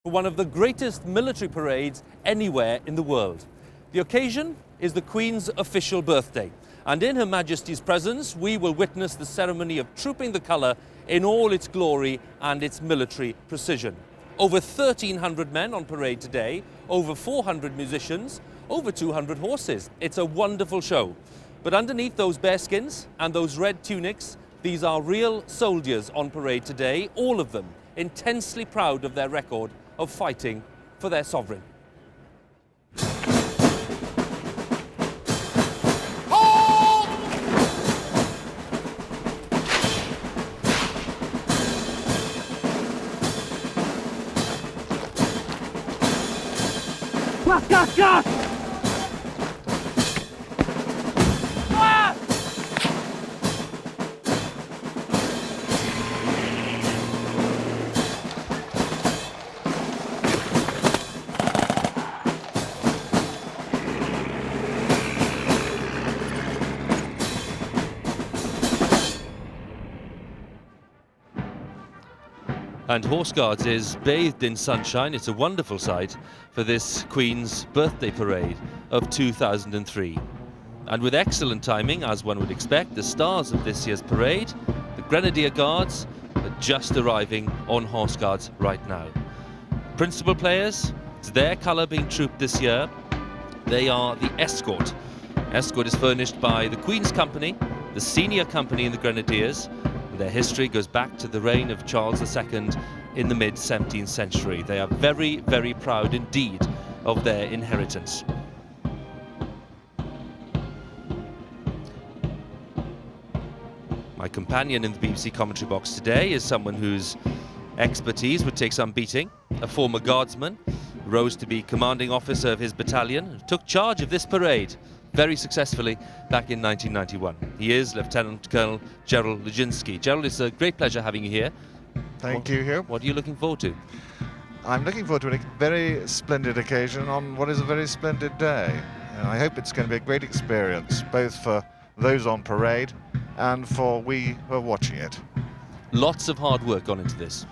for one of the greatest military parades anywhere in the world. The occasion is the Queen's official birthday, and in Her Majesty's presence we will witness the ceremony of trooping the colour in all its glory and its military precision. Over 1,300 men on parade today, over 400 musicians, over 200 horses. It's a wonderful show. But underneath those bearskins and those red tunics, these are real soldiers on parade today, all of them intensely proud of their record of fighting for their sovereign. Gas! And Horse Guards is bathed in sunshine. It's a wonderful sight for this Queen's birthday parade of 2003. And with excellent timing, as one would expect, the stars of this year's parade, the Grenadier Guards, are just arriving on Horse Guards right now. Principal players, it's their colour being trooped this year. They are the escort. Escort is furnished by the Queen's Company, the senior company in the Grenadiers. Their history goes back to the reign of Charles II in the mid-17th century. They are very, very proud indeed of their inheritance. My companion in the BBC commentary box today is someone whose expertise would take some beating. A former guardsman, rose to be commanding officer of his battalion, took charge of this parade very successfully back in 1991. He is Lieutenant Colonel Gerald Legynski. Gerald, it's a great pleasure having you here. Thank you, Hugh. What are you looking forward to? I'm looking forward to a very splendid occasion on what is a very splendid day. And I hope it's going to be a great experience, both for those on parade and for we who are watching it. Lots of hard work gone into this.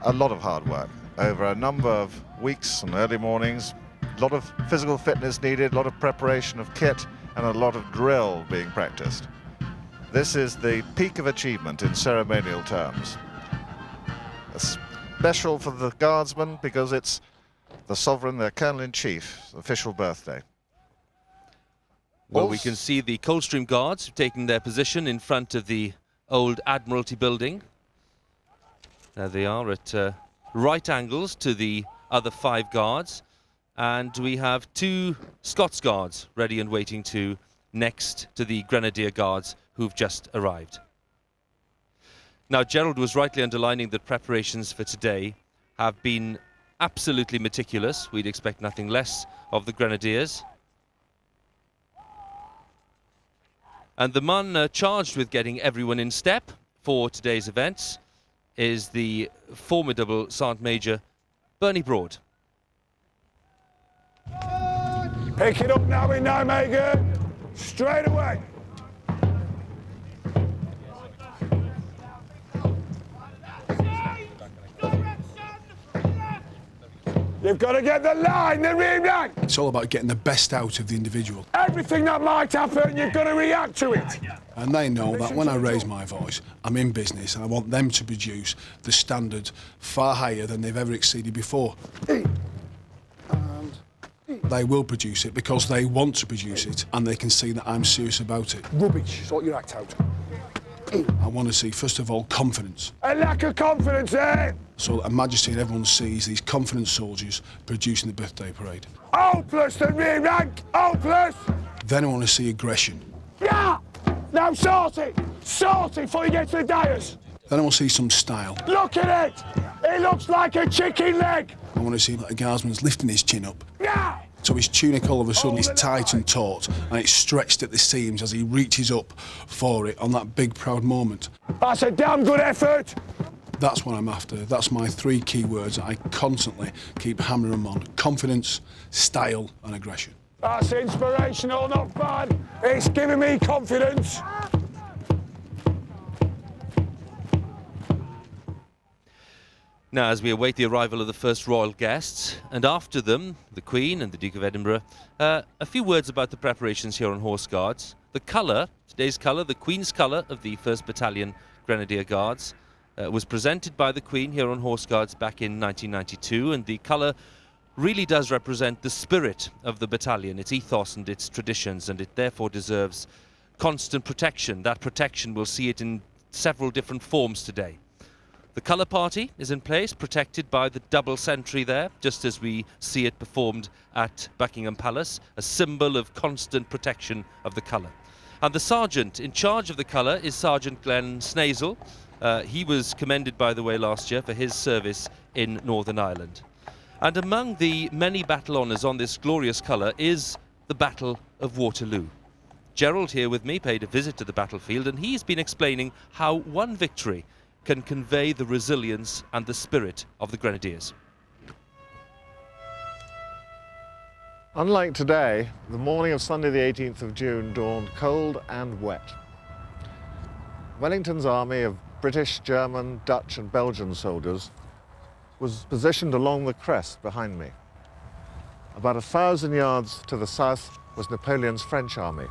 A lot of hard work over a number of weeks and early mornings. A lot of physical fitness needed, a lot of preparation of kit, and a lot of drill being practiced. This is the peak of achievement in ceremonial terms. Special for the Guardsmen because it's the Sovereign, their Colonel-in-Chief's official birthday. Well, we can see the Coldstream Guards taking their position in front of the old Admiralty building. There they are at right angles to the other 5 guards. And we have 2 Scots Guards ready and waiting to next to the Grenadier Guards who've just arrived. Now, Gerald was rightly underlining that preparations for today have been absolutely meticulous. We'd expect nothing less of the Grenadiers. And the man charged with getting everyone in step for today's events is the formidable Sergeant Major Bernie Broad. Pick it up now in Nijmegen. Straight away. You've got to get the line, the rear rank. It's all about getting the best out of the individual. Everything that might happen, you've got to react to it. And they know that when I raise my voice, I'm in business and I want them to produce the standard far higher than they've ever exceeded before. They will produce it because they want to produce it and they can see that I'm serious about it. Rubbish, sort your act out. I want to see, first of all, confidence. A lack of confidence, eh? So that Her Majesty and everyone sees these confident soldiers producing the birthday parade. Hopeless, the rear rank, hopeless! Then I want to see aggression. Yeah! Now sort it before you get to the dais. Then I want to see some style. Look at it! It looks like a chicken leg! I want to see that the guardsman's lifting his chin up. Yeah! So his tunic all of a sudden is tight and taut and it's stretched at the seams as he reaches up for it on that big proud moment. That's a damn good effort! That's what I'm after. That's my 3 key words that I constantly keep hammering them on. Confidence, style and aggression. That's inspirational, not bad. It's giving me confidence. Now, as we await the arrival of the first royal guests, and after them, the Queen and the Duke of Edinburgh, a few words about the preparations here on Horse Guards. The colour, today's colour, the Queen's colour of the 1st Battalion Grenadier Guards, was presented by the Queen here on Horse Guards back in 1992, and the colour really does represent the spirit of the battalion, its ethos and its traditions, and it therefore deserves constant protection. That protection, we'll see it in several different forms today. The colour party is in place, protected by the double sentry there, just as we see it performed at Buckingham Palace, a symbol of constant protection of the colour. And the sergeant in charge of the colour is Sergeant Glenn Snazel. He was commended, by the way, last year for his service in Northern Ireland. And among the many battle honours on this glorious colour is the Battle of Waterloo. Gerald here with me paid a visit to the battlefield, and he's been explaining how one victory can convey the resilience and the spirit of the Grenadiers. Unlike today, the morning of Sunday the 18th of June dawned cold and wet. Wellington's army of British, German, Dutch and Belgian soldiers was positioned along the crest behind me. About 1,000 yards to the south was Napoleon's French army.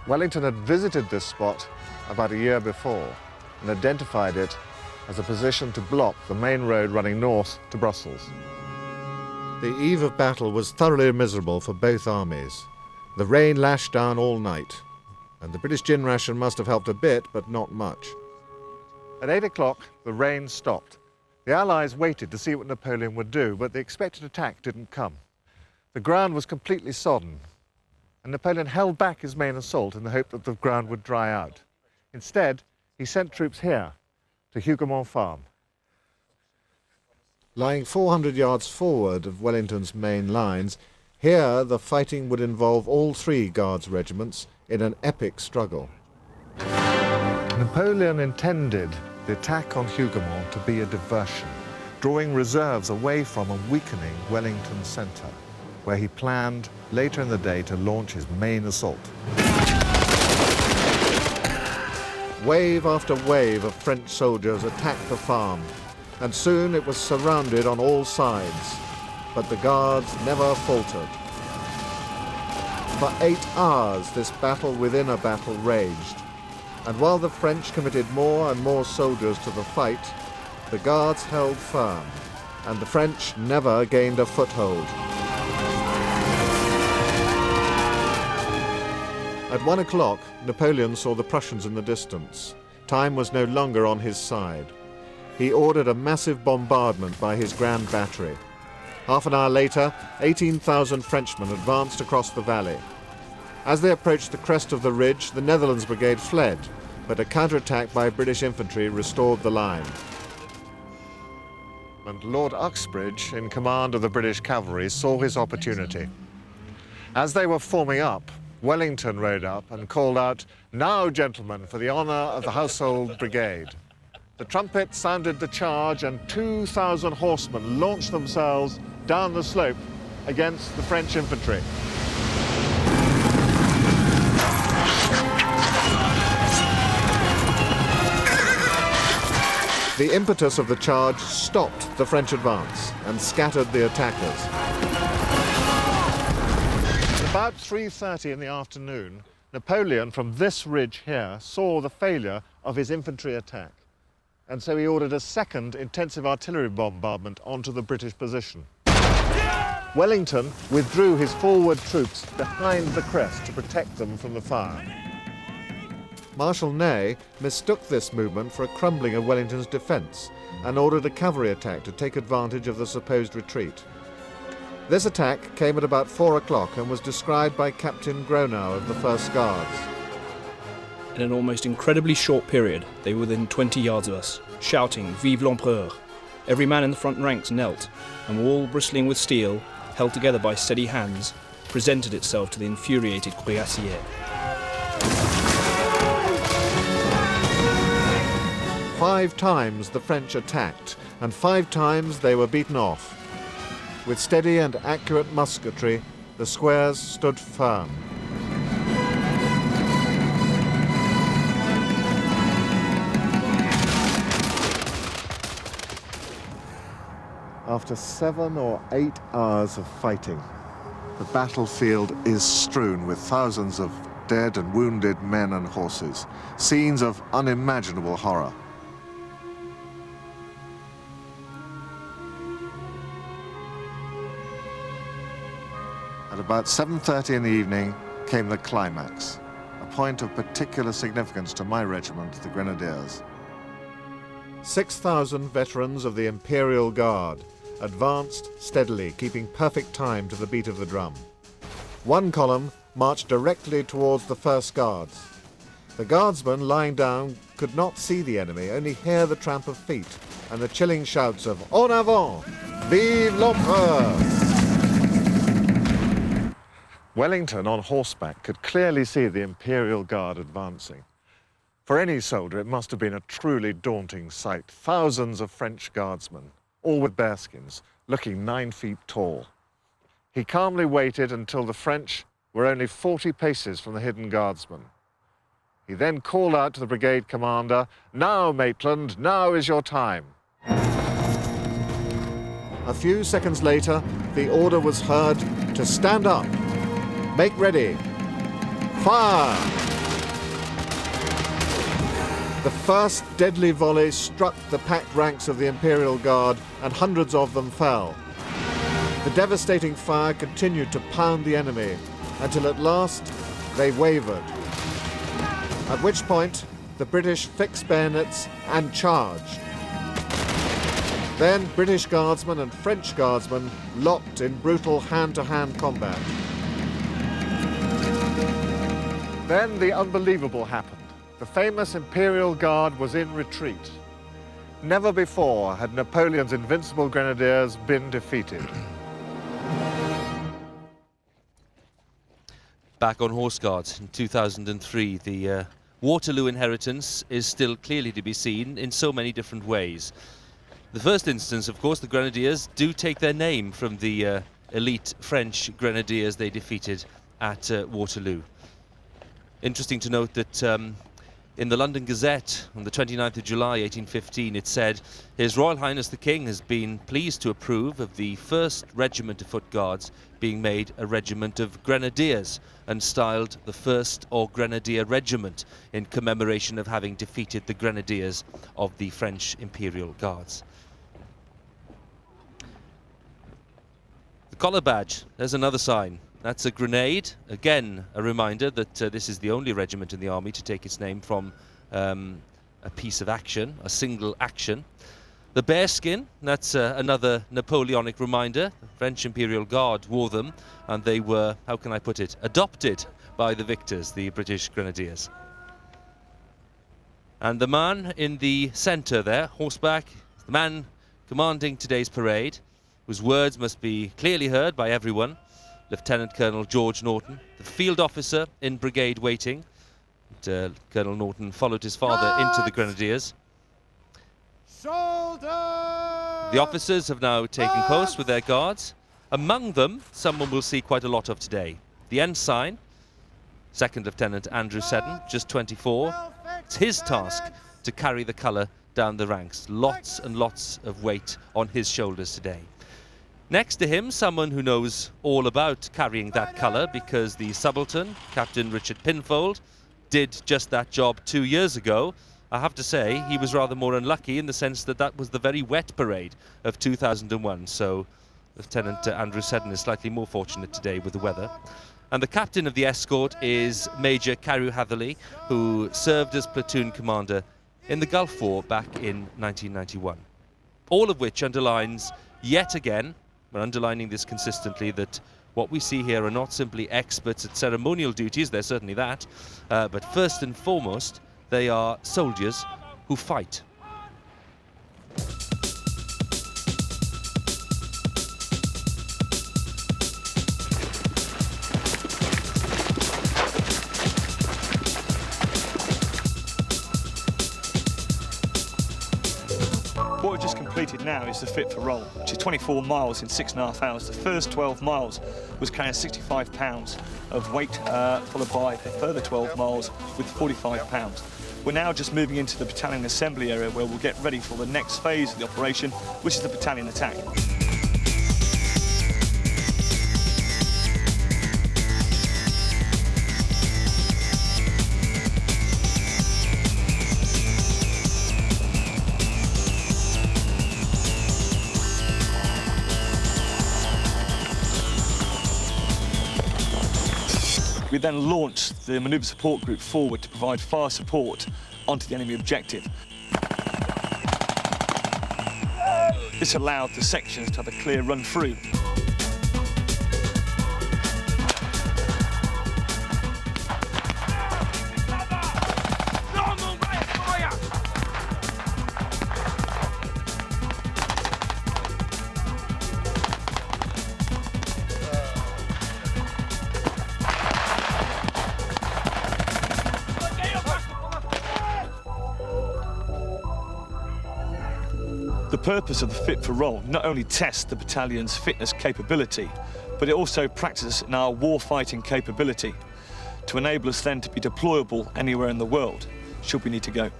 Wellington had visited this spot about a year before and identified it as a position to block the main road running north to Brussels. The eve of battle was thoroughly miserable for both armies. The rain lashed down all night, and the British gin ration must have helped a bit, but not much. At 8 o'clock, the rain stopped. The Allies waited to see what Napoleon would do, but the expected attack didn't come. The ground was completely sodden, and Napoleon held back his main assault in the hope that the ground would dry out. Instead, he sent troops here, to Hougoumont Farm. Lying 400 yards forward of Wellington's main lines, here the fighting would involve all 3 Guards regiments in an epic struggle. Napoleon intended the attack on Hougoumont to be a diversion, drawing reserves away from and weakening Wellington's centre, where he planned later in the day to launch his main assault. Wave after wave of French soldiers attacked the farm, and soon it was surrounded on all sides. But the Guards never faltered. For 8 hours this battle within a battle raged, and while the French committed more and more soldiers to the fight, the Guards held firm, and the French never gained a foothold. At 1 o'clock, Napoleon saw the Prussians in the distance. Time was no longer on his side. He ordered a massive bombardment by his Grand Battery. Half an hour later, 18,000 Frenchmen advanced across the valley. As they approached the crest of the ridge, the Netherlands Brigade fled, but a counterattack by British infantry restored the line. And Lord Uxbridge, in command of the British cavalry, saw his opportunity. As they were forming up, Wellington rode up and called out, "Now, gentlemen, for the honour of the Household Brigade." The trumpet sounded the charge, and 2,000 horsemen launched themselves down the slope against the French infantry. The impetus of the charge stopped the French advance and scattered the attackers. About 3:30 in the afternoon, Napoleon, from this ridge here, saw the failure of his infantry attack. And so he ordered a second intensive artillery bombardment onto the British position. Wellington withdrew his forward troops behind the crest to protect them from the fire. Marshal Ney mistook this movement for a crumbling of Wellington's defence and ordered a cavalry attack to take advantage of the supposed retreat. This attack came at about 4 o'clock and was described by Captain Gronau of the 1st Guards. In an almost incredibly short period, they were within 20 yards of us, shouting "Vive l'Empereur!" Every man in the front ranks knelt, and a wall bristling with steel, held together by steady hands, presented itself to the infuriated cuirassiers. 5 times the French attacked, and 5 times they were beaten off. With steady and accurate musketry, the squares stood firm. After 7 or 8 hours of fighting, the battlefield is strewn with thousands of dead and wounded men and horses, scenes of unimaginable horror. At about 7:30 in the evening came the climax, a point of particular significance to my regiment, the Grenadiers. 6,000 veterans of the Imperial Guard advanced steadily, keeping perfect time to the beat of the drum. One column marched directly towards the first guards. The guardsmen lying down could not see the enemy, only hear the tramp of feet and the chilling shouts of "En avant! Vive l'Empereur!" Wellington on horseback could clearly see the Imperial Guard advancing. For any soldier, it must have been a truly daunting sight. Thousands of French guardsmen, all with bearskins, looking 9 feet tall. He calmly waited until the French were only 40 paces from the hidden guardsmen. He then called out to the brigade commander, "Now, Maitland, now is your time." A few seconds later, the order was heard to stand up, make ready, fire! The first deadly volley struck the packed ranks of the Imperial Guard, and hundreds of them fell. The devastating fire continued to pound the enemy until at last they wavered, at which point the British fixed bayonets and charged. Then British guardsmen and French guardsmen locked in brutal hand-to-hand combat. Then the unbelievable happened. The famous Imperial Guard was in retreat. Never before had Napoleon's invincible grenadiers been defeated. Back on Horse Guards in 2003, the Waterloo inheritance is still clearly to be seen in so many different ways. The first instance, of course, the Grenadiers do take their name from the elite French Grenadiers they defeated at Waterloo. Interesting to note that in the London Gazette on the 29th of July 1815 it said, "His Royal Highness the King has been pleased to approve of the 1st Regiment of Foot Guards being made a regiment of Grenadiers and styled the 1st or Grenadier Regiment in commemoration of having defeated the Grenadiers of the French Imperial Guards." The collar badge, there's another sign. That's a grenade. Again, a reminder that this is the only regiment in the army to take its name from a piece of action, a single action. The bearskin, that's another Napoleonic reminder. The French Imperial Guard wore them, and they were, how can I put it, adopted by the victors, the British Grenadiers. And the man in the centre there, horseback, the man commanding today's parade, whose words must be clearly heard by everyone, Lieutenant Colonel George Norton, the field officer in brigade waiting. And, Colonel Norton followed his father into the Grenadiers. Shoulder! The officers have now taken post with their guards. Among them, someone we'll see quite a lot of today. The ensign, Second Lieutenant Andrew Seddon, just 24. It's his task to carry the colour down the ranks. Lots and lots of weight on his shoulders today. Next to him, someone who knows all about carrying that colour, because the subaltern, Captain Richard Pinfold, did just that job 2 years ago. I have to say, he was rather more unlucky in the sense that that was the very wet parade of 2001. So Lieutenant Andrew Seddon is slightly more fortunate today with the weather. And the captain of the escort is Major Carew Hatherley, who served as platoon commander in the Gulf War back in 1991. All of which underlines, yet again, we're underlining this consistently, that what we see here are not simply experts at ceremonial duties, they're certainly that, but first and foremost, they are soldiers who fight. What we've just completed now is the Fit for Roll, which is 24 miles in 6.5 hours. The first 12 miles was carrying 65 pounds of weight, followed by a further 12 miles with 45 pounds. We're now just moving into the battalion assembly area, where we'll get ready for the next phase of the operation, which is the battalion attack. We then launched the manoeuvre support group forward to provide fire support onto the enemy objective. This allowed the sections to have a clear run through. The purpose of the Fit for Role not only tests the battalion's fitness capability, but it also practices in our war-fighting capability to enable us then to be deployable anywhere in the world, should we need to go.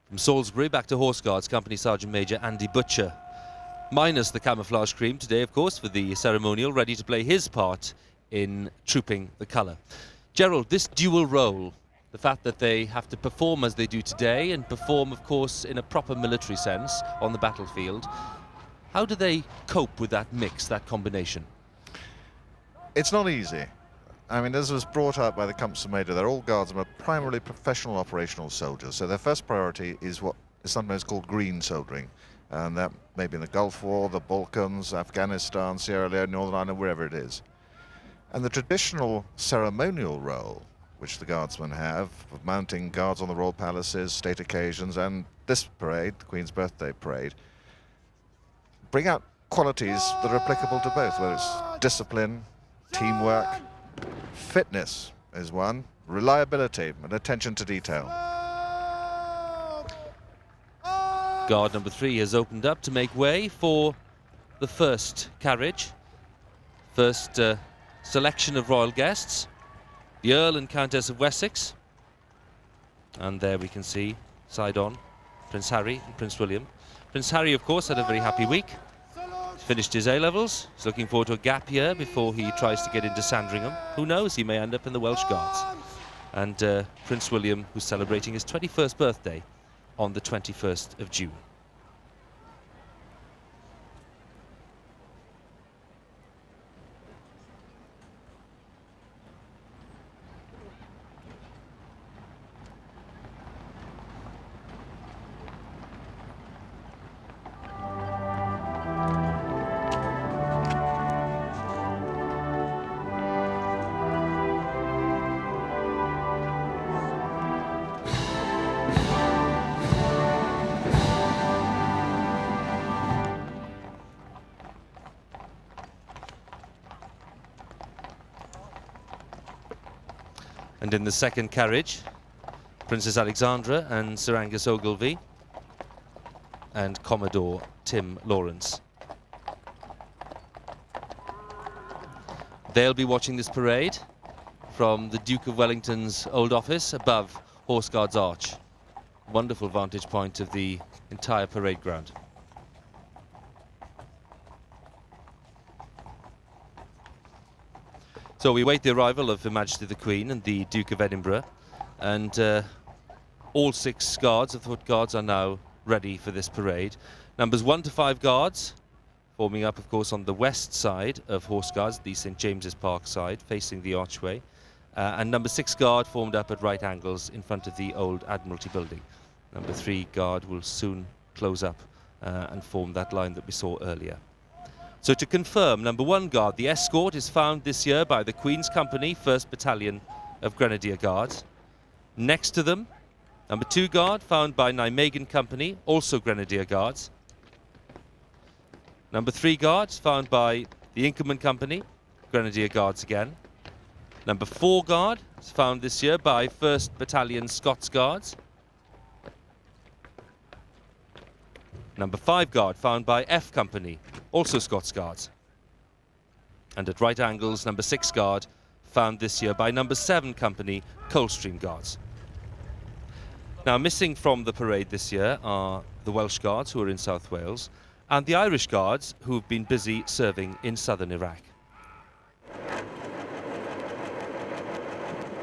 From Salisbury back to Horse Guards, Company Sergeant Major Andy Butcher. Minus the camouflage cream today, of course, for the ceremonial, ready to play his part in trooping the colour. Gerald, this dual role, the fact that they have to perform as they do today and perform, of course, in a proper military sense on the battlefield, how do they cope with that mix, that combination? It's not easy. I mean, as was brought out by the Company Major, they're all guardsmen, are primarily professional operational soldiers, so their first priority is what is sometimes called green soldiering. And that may be in the Gulf War, the Balkans, Afghanistan, Sierra Leone, Northern Ireland, wherever it is. And the traditional ceremonial role, which the guardsmen have, of mounting guards on the royal palaces, state occasions, and this parade, the Queen's Birthday Parade, bring out qualities that are applicable to both, whether it's discipline, teamwork, fitness is one, reliability and attention to detail. Guard number 3 has opened up to make way for the first carriage. First selection of royal guests. The Earl and Countess of Wessex. And there we can see, side on, Prince Harry and Prince William. Prince Harry, of course, had a very happy week. He's finished his A-levels. He's looking forward to a gap year before he tries to get into Sandringham. Who knows, he may end up in the Welsh Guards. And Prince William, who's celebrating his 21st birthday on the 21st of June. And in the second carriage, Princess Alexandra and Sir Angus Ogilvie and Commodore Tim Lawrence. They'll be watching this parade from the Duke of Wellington's old office above Horse Guards Arch. Wonderful vantage point of the entire parade ground. So we await the arrival of Her Majesty the Queen and the Duke of Edinburgh, and all 6 guards of the Foot Guards are now ready for this parade. Numbers 1 to 5 guards forming up, of course, on the west side of Horse Guards, the St James's Park side, facing the archway, and number 6 guard formed up at right angles in front of the old Admiralty building. Number 3 guard will soon close up and form that line that we saw earlier. So to confirm, number 1 guard, the escort is found this year by the Queen's Company, 1st Battalion of Grenadier Guards. Next to them, number 2 guard, found by Nijmegen Company, also Grenadier Guards. Number 3 guard, found by the Inkerman Company, Grenadier Guards again. Number 4 guard is found this year by 1st Battalion Scots Guards. Number 5 guard found by F Company, also Scots Guards. And at right angles, number 6 guard found this year by number 7 Company, Coldstream Guards. Now missing from the parade this year are the Welsh Guards, who are in South Wales, and the Irish Guards, who have been busy serving in southern Iraq.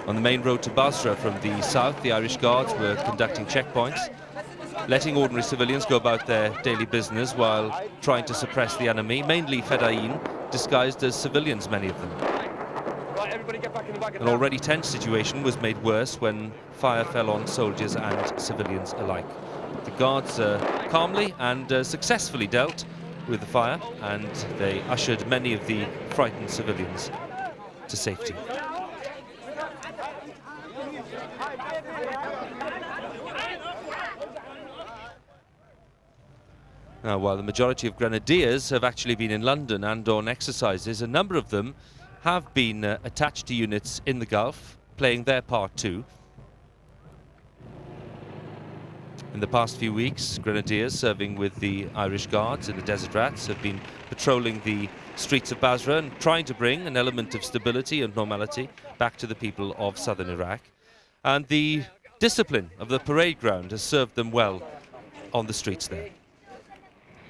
On the main road to Basra from the south, the Irish Guards were conducting checkpoints, letting ordinary civilians go about their daily business while trying to suppress the enemy, mainly Fedayeen, disguised as civilians, many of them. An already tense situation was made worse when fire fell on soldiers and civilians alike. The Guards calmly and successfully dealt with the fire, and they ushered many of the frightened civilians to safety. Now, while the majority of grenadiers have actually been in London and on exercises, a number of them have been attached to units in the Gulf, playing their part too. In the past few weeks, grenadiers serving with the Irish Guards in the Desert Rats have been patrolling the streets of Basra and trying to bring an element of stability and normality back to the people of southern Iraq. And the discipline of the parade ground has served them well on the streets there.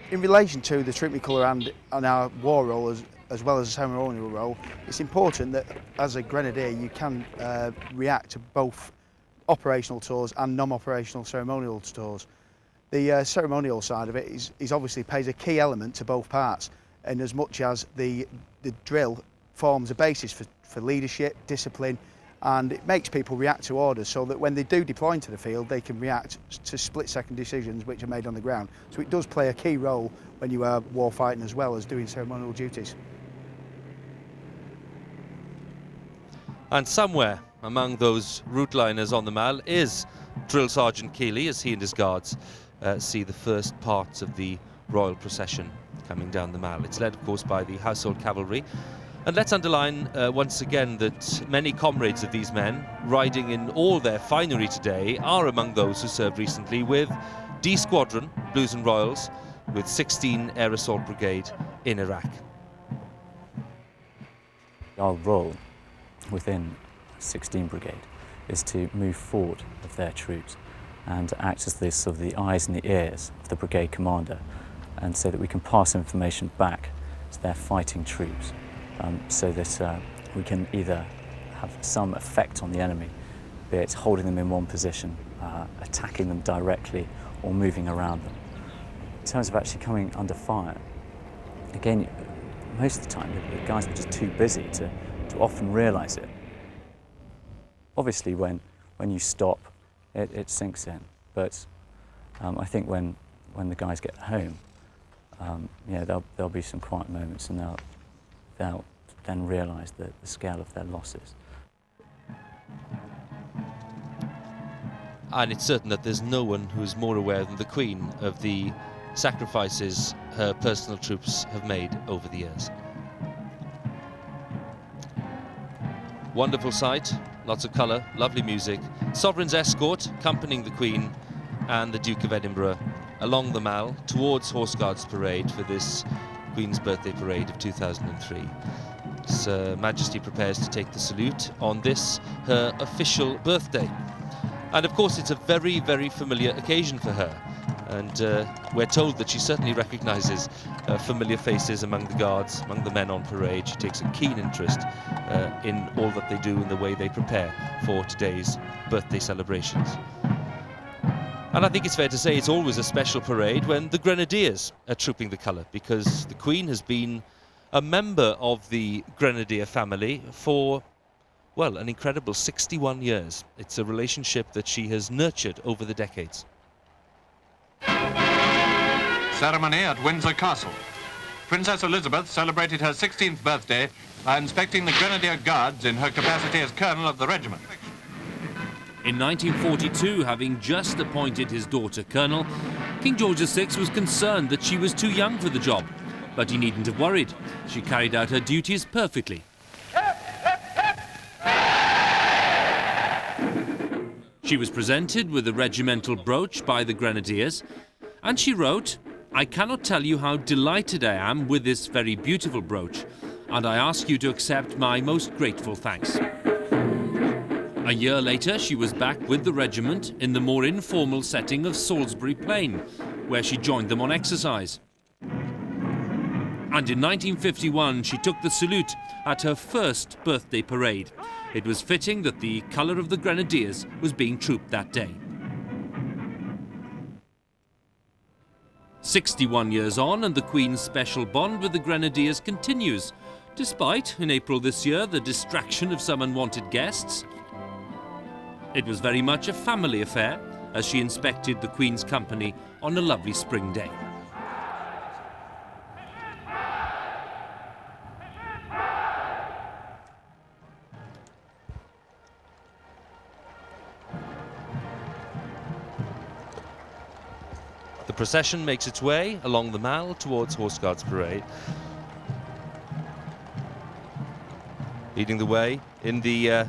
In relation to the trooping colour and our war role as well as a ceremonial role, it's important that as a grenadier you can react to both operational tours and non-operational ceremonial tours. The ceremonial side of it is obviously plays a key element to both parts, in as much as the drill forms a basis for leadership, discipline, and it makes people react to orders so that when they do deploy into the field they can react to split-second decisions which are made on the ground. So it does play a key role when you are war fighting as well as doing ceremonial duties. And somewhere among those route liners on the Mall is Drill Sergeant Keeley, as he and his guards see the first parts of the royal procession coming down the Mall. It's led, of course, by the Household Cavalry. And let's underline once again that many comrades of these men, riding in all their finery today, are among those who served recently with D Squadron, Blues and Royals, with 16 Air Assault Brigade in Iraq. Our role within 16 Brigade is to move forward of their troops and act as the sort of the eyes and the ears of the brigade commander, and so that we can pass information back to their fighting troops, so that we can either have some effect on the enemy, be it holding them in one position, attacking them directly, or moving around them. In terms of actually coming under fire, again, most of the time the guys are just too busy to often realise it. Obviously when you stop, it sinks in, but I think when the guys get home, there'll be some quiet moments, and they'll then realise the scale of their losses. And it's certain that there's no one who is more aware than the Queen of the sacrifices her personal troops have made over the years. Wonderful sight, lots of colour, lovely music. Sovereign's escort accompanying the Queen and the Duke of Edinburgh along the Mall towards Horse Guards Parade for this Queen's Birthday Parade of 2003. His Majesty prepares to take the salute on this, her official birthday. And of course it's a very, very familiar occasion for her. And we're told that she certainly recognises familiar faces among the guards, among the men on parade. She takes a keen interest in all that they do and the way they prepare for today's birthday celebrations. And I think it's fair to say it's always a special parade when the Grenadiers are trooping the colour, because the Queen has been a member of the Grenadier family for, well, an incredible 61 years. It's a relationship that she has nurtured over the decades. Ceremony at Windsor Castle. Princess Elizabeth celebrated her 16th birthday by inspecting the Grenadier Guards in her capacity as Colonel of the regiment. In 1942, having just appointed his daughter Colonel, King George VI was concerned that she was too young for the job. But he needn't have worried. She carried out her duties perfectly. She was presented with a regimental brooch by the Grenadiers, and she wrote, "I cannot tell you how delighted I am with this very beautiful brooch, and I ask you to accept my most grateful thanks." A year later, she was back with the regiment in the more informal setting of Salisbury Plain, where she joined them on exercise. And in 1951, she took the salute at her first birthday parade. It was fitting that the colour of the Grenadiers was being trooped that day. 61 years on, and the Queen's special bond with the Grenadiers continues, despite, in April this year, the distraction of some unwanted guests. It was very much a family affair as she inspected the Queen's company on a lovely spring day. The procession makes its way along the Mall towards Horse Guards Parade. Leading the way in the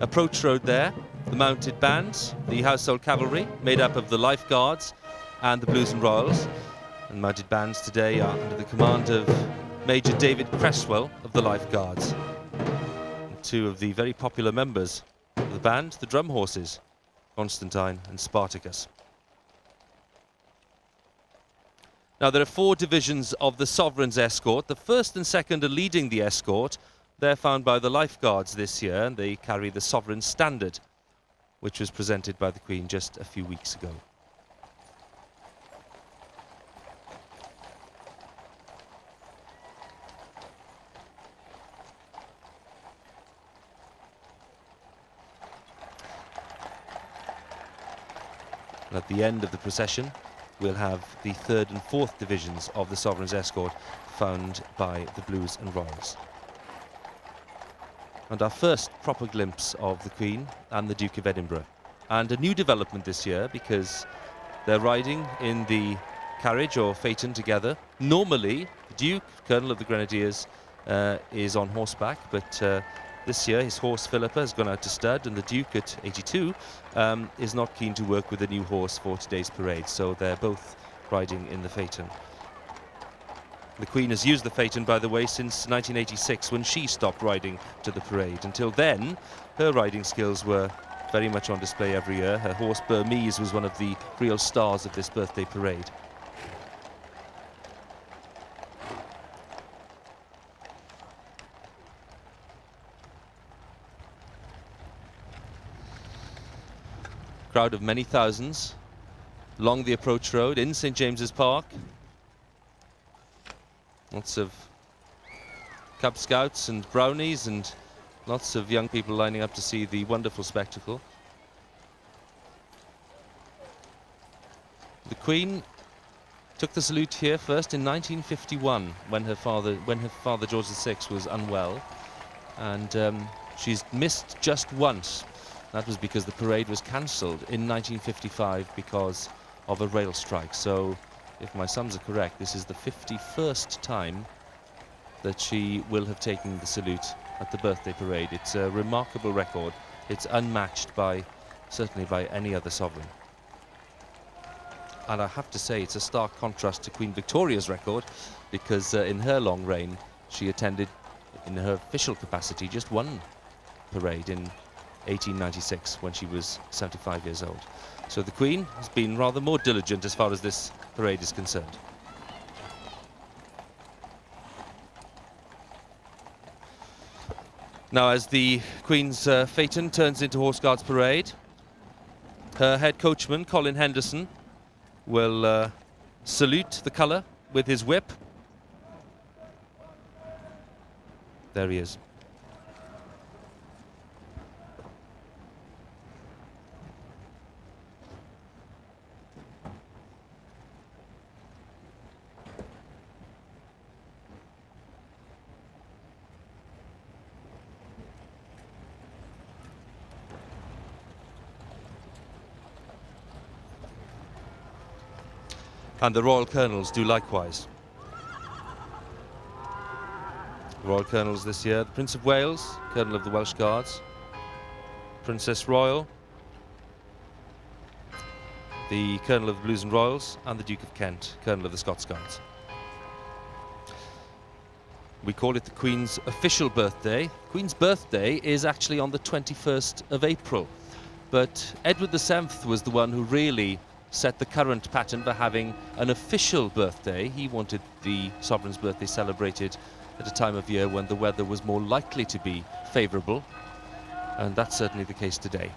approach road there, the mounted bands, the household cavalry, made up of the Life Guards and the Blues and Royals. And mounted bands today are under the command of Major David Cresswell of the Life Guards. And two of the very popular members of the band, the drum horses, Constantine and Spartacus. Now, there are 4 divisions of the Sovereign's escort. The first and second are leading the escort. They're found by the Life Guards this year, and they carry the Sovereign Standard, which was presented by the Queen just a few weeks ago. And at the end of the procession, we'll have the 3rd and 4th divisions of the Sovereign's escort found by the Blues and Royals. And our first proper glimpse of the Queen and the Duke of Edinburgh. And a new development this year, because they're riding in the carriage or phaeton together. Normally, the Duke, Colonel of the Grenadiers, is on horseback, but this year his horse Philippa has gone out to stud, and the Duke at 82 is not keen to work with a new horse for today's parade, so they're both riding in the phaeton. The Queen has used the phaeton, by the way, since 1986, when she stopped riding to the parade. Until then, her riding skills were very much on display every year. Her horse Burmese was one of the real stars of this birthday parade. Crowd of many thousands along the approach road in St James's Park. Lots of Cub Scouts and Brownies and lots of young people lining up to see the wonderful spectacle. The Queen took the salute here first in 1951 when her father George VI was unwell, and she's missed just once. That was because the parade was cancelled in 1955 because of a rail strike. So, if my sums are correct, this is the 51st time that she will have taken the salute at the birthday parade. It's a remarkable record. It's unmatched by, certainly by any other sovereign. And I have to say, it's a stark contrast to Queen Victoria's record, because in her long reign, she attended, in her official capacity, just one parade in 1896, when she was 75 years old. So the Queen has been rather more diligent as far as this parade is concerned. Now, as the Queen's phaeton turns into Horse Guards Parade, her head coachman, Colin Henderson, will salute the colour with his whip. There he is. And the Royal Colonels do likewise. The Royal Colonels this year, the Prince of Wales, Colonel of the Welsh Guards, Princess Royal, the Colonel of the Blues and Royals, and the Duke of Kent, Colonel of the Scots Guards. We call it the Queen's official birthday. Queen's birthday is actually on the 21st of April, but Edward VII was the one who really set the current pattern for having an official birthday. He wanted the sovereign's birthday celebrated at a time of year when the weather was more likely to be favourable. And that's certainly the case today.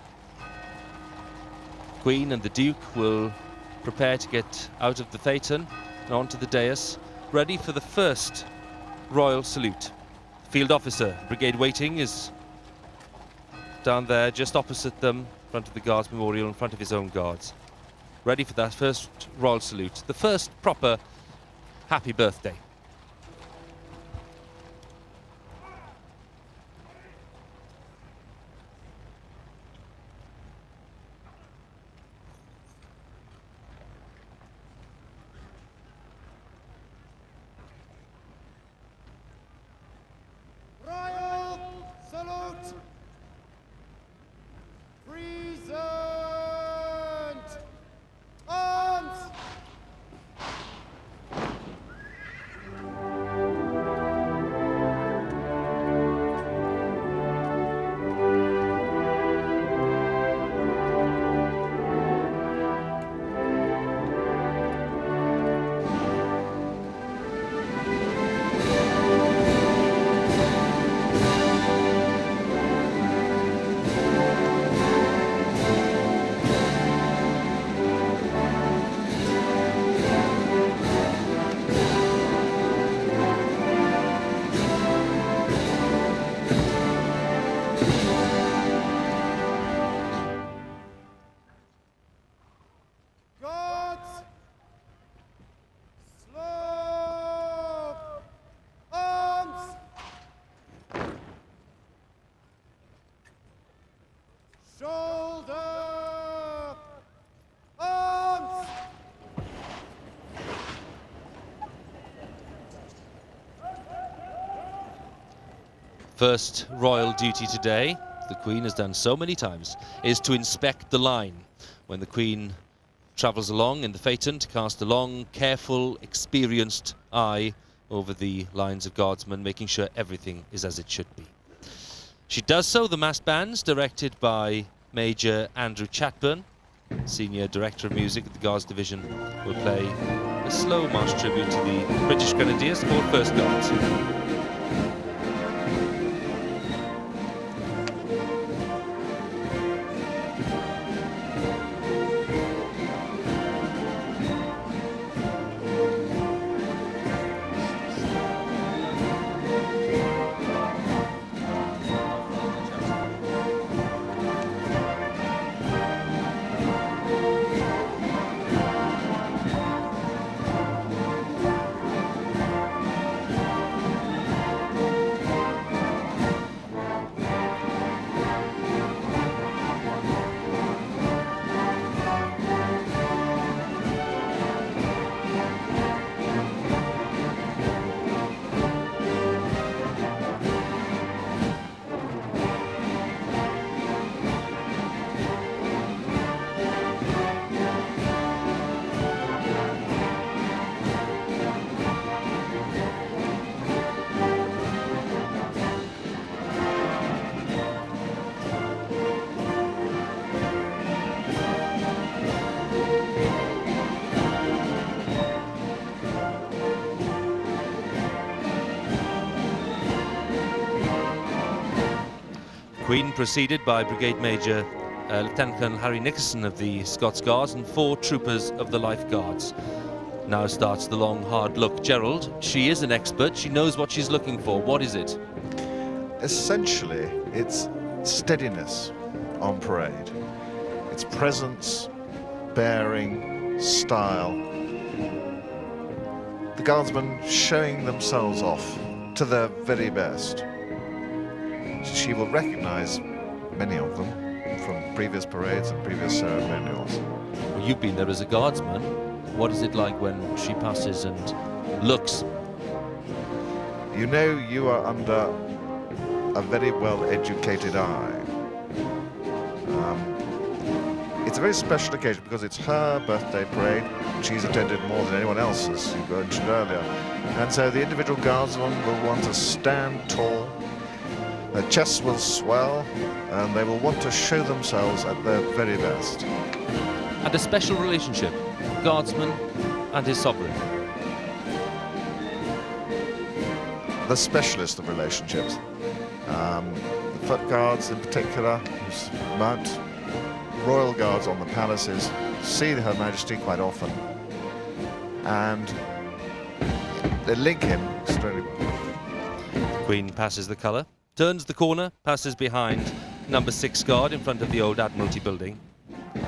Queen and the Duke will prepare to get out of the phaeton and onto the dais, ready for the first royal salute. Field officer, brigade waiting, is down there just opposite them, in front of the Guards Memorial, in front of his own guards. Ready for that first royal salute, the first proper happy birthday. Royal salute! Present! Arms! Guards! Slow! Arms! Shoulder! Arms! First royal duty today, the Queen has done so many times, is to inspect the line. When the Queen travels along in the phaeton, to cast a long, careful, experienced eye over the lines of guardsmen, making sure everything is as it should be. She does so. The massed bands, directed by Major Andrew Chatburn, Senior Director of Music at the Guards Division, will play a slow march tribute to the British Grenadiers called First Guards. Queen, preceded by Brigade Major Lieutenant Colonel Harry Nickerson of the Scots Guards and 4 troopers of the Life Guards. Now starts the long, hard look. Gerald, she is an expert. She knows what she's looking for. What is it? Essentially, it's steadiness on parade. It's presence, bearing, style. The Guardsmen showing themselves off to their very best. She will recognize many of them from previous parades and previous ceremonials. Well, you've been there as a guardsman. What is it like when she passes and looks? You know you are under a very well-educated eye. It's a very special occasion because it's her birthday parade. She's attended more than anyone else, as you mentioned earlier. And so the individual guardsmen will want to stand tall. Their chests will swell, and they will want to show themselves at their very best. And a special relationship, guardsman and his sovereign. The specialist of relationships. The foot guards in particular, who mount royal guards on the palaces, see Her Majesty quite often, and they link him extremely. The Queen passes the colour, turns the corner, passes behind number 6 guard in front of the old Admiralty building.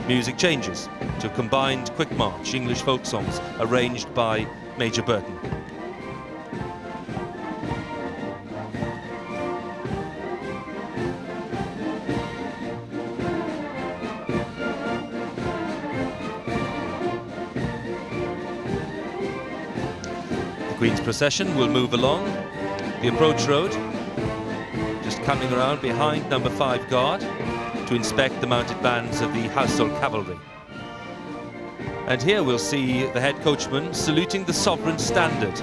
Music changes to a combined quick march, English folk songs arranged by Major Burton. The Queen's procession will move along the approach road, just coming around behind number 5 guard to inspect the mounted bands of the household cavalry. And here we'll see the head coachman saluting the sovereign standard.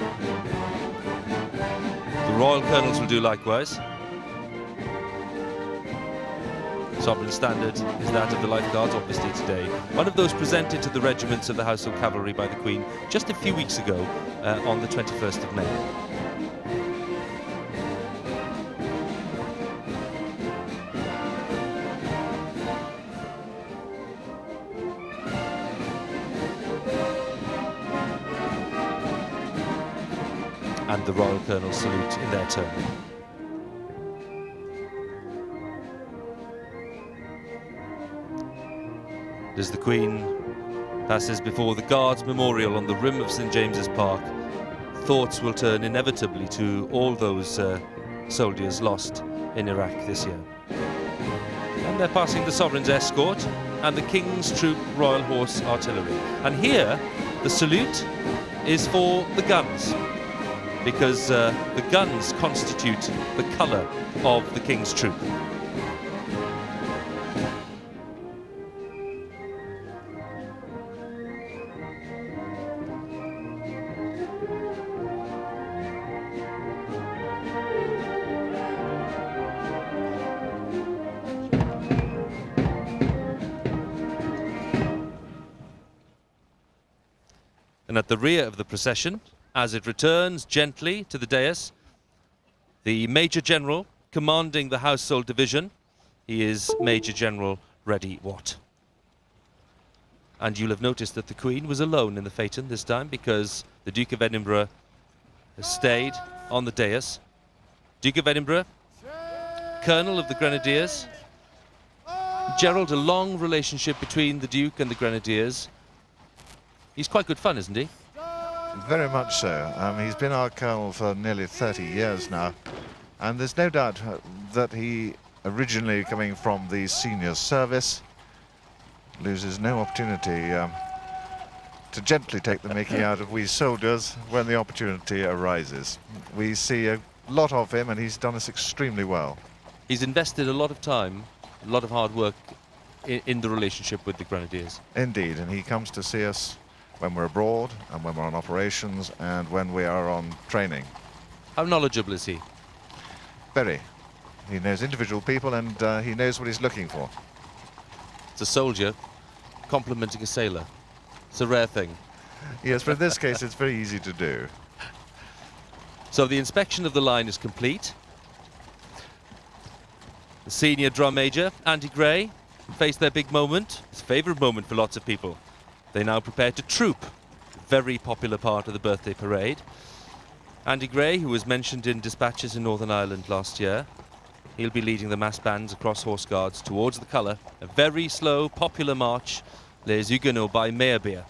The royal colonels will do likewise. Sovereign standard is that of the Life Guards, obviously, today. One of those presented to the regiments of the household cavalry by the Queen just a few weeks ago on the 21st of May. And the royal colonels salute in their turn. As the Queen passes before the Guards Memorial on the rim of St James's Park, thoughts will turn inevitably to all those soldiers lost in Iraq this year. And they're passing the Sovereign's escort and the King's Troop Royal Horse Artillery. And here, the salute is for the guns, because the guns constitute the colour of the King's Troop. And at the rear of the procession, as it returns gently to the dais, the Major General commanding the Household Division, he is Major General Reddy Watt. And you'll have noticed that the Queen was alone in the phaeton this time, because the Duke of Edinburgh has stayed on the dais. Duke of Edinburgh, Colonel of the Grenadiers. Gerald, a long relationship between the Duke and the Grenadiers. He's quite good fun, isn't he? Very much so. He's been our colonel for nearly 30 years now, and there's no doubt that he, originally coming from the senior service, loses no opportunity to gently take the mickey out of we soldiers when the opportunity arises. We see a lot of him, and he's done us extremely well. He's invested a lot of time, a lot of hard work in the relationship with the Grenadiers. Indeed, and he comes to see us when we're abroad and when we're on operations and when we are on training. How knowledgeable is he? Very. He knows individual people, and he knows what he's looking for. It's a soldier complimenting a sailor. It's a rare thing. Yes, but in this case it's very easy to do. So the inspection of the line is complete. The senior drum major, Andy Gray, face their big moment. It's a favourite moment for lots of people. They now prepare to troop, very popular part of the birthday parade. Andy Gray, who was mentioned in dispatches in Northern Ireland last year, he'll be leading the mass bands across Horse Guards towards the colour. A very slow, popular march, Les Huguenots by Meyerbeer.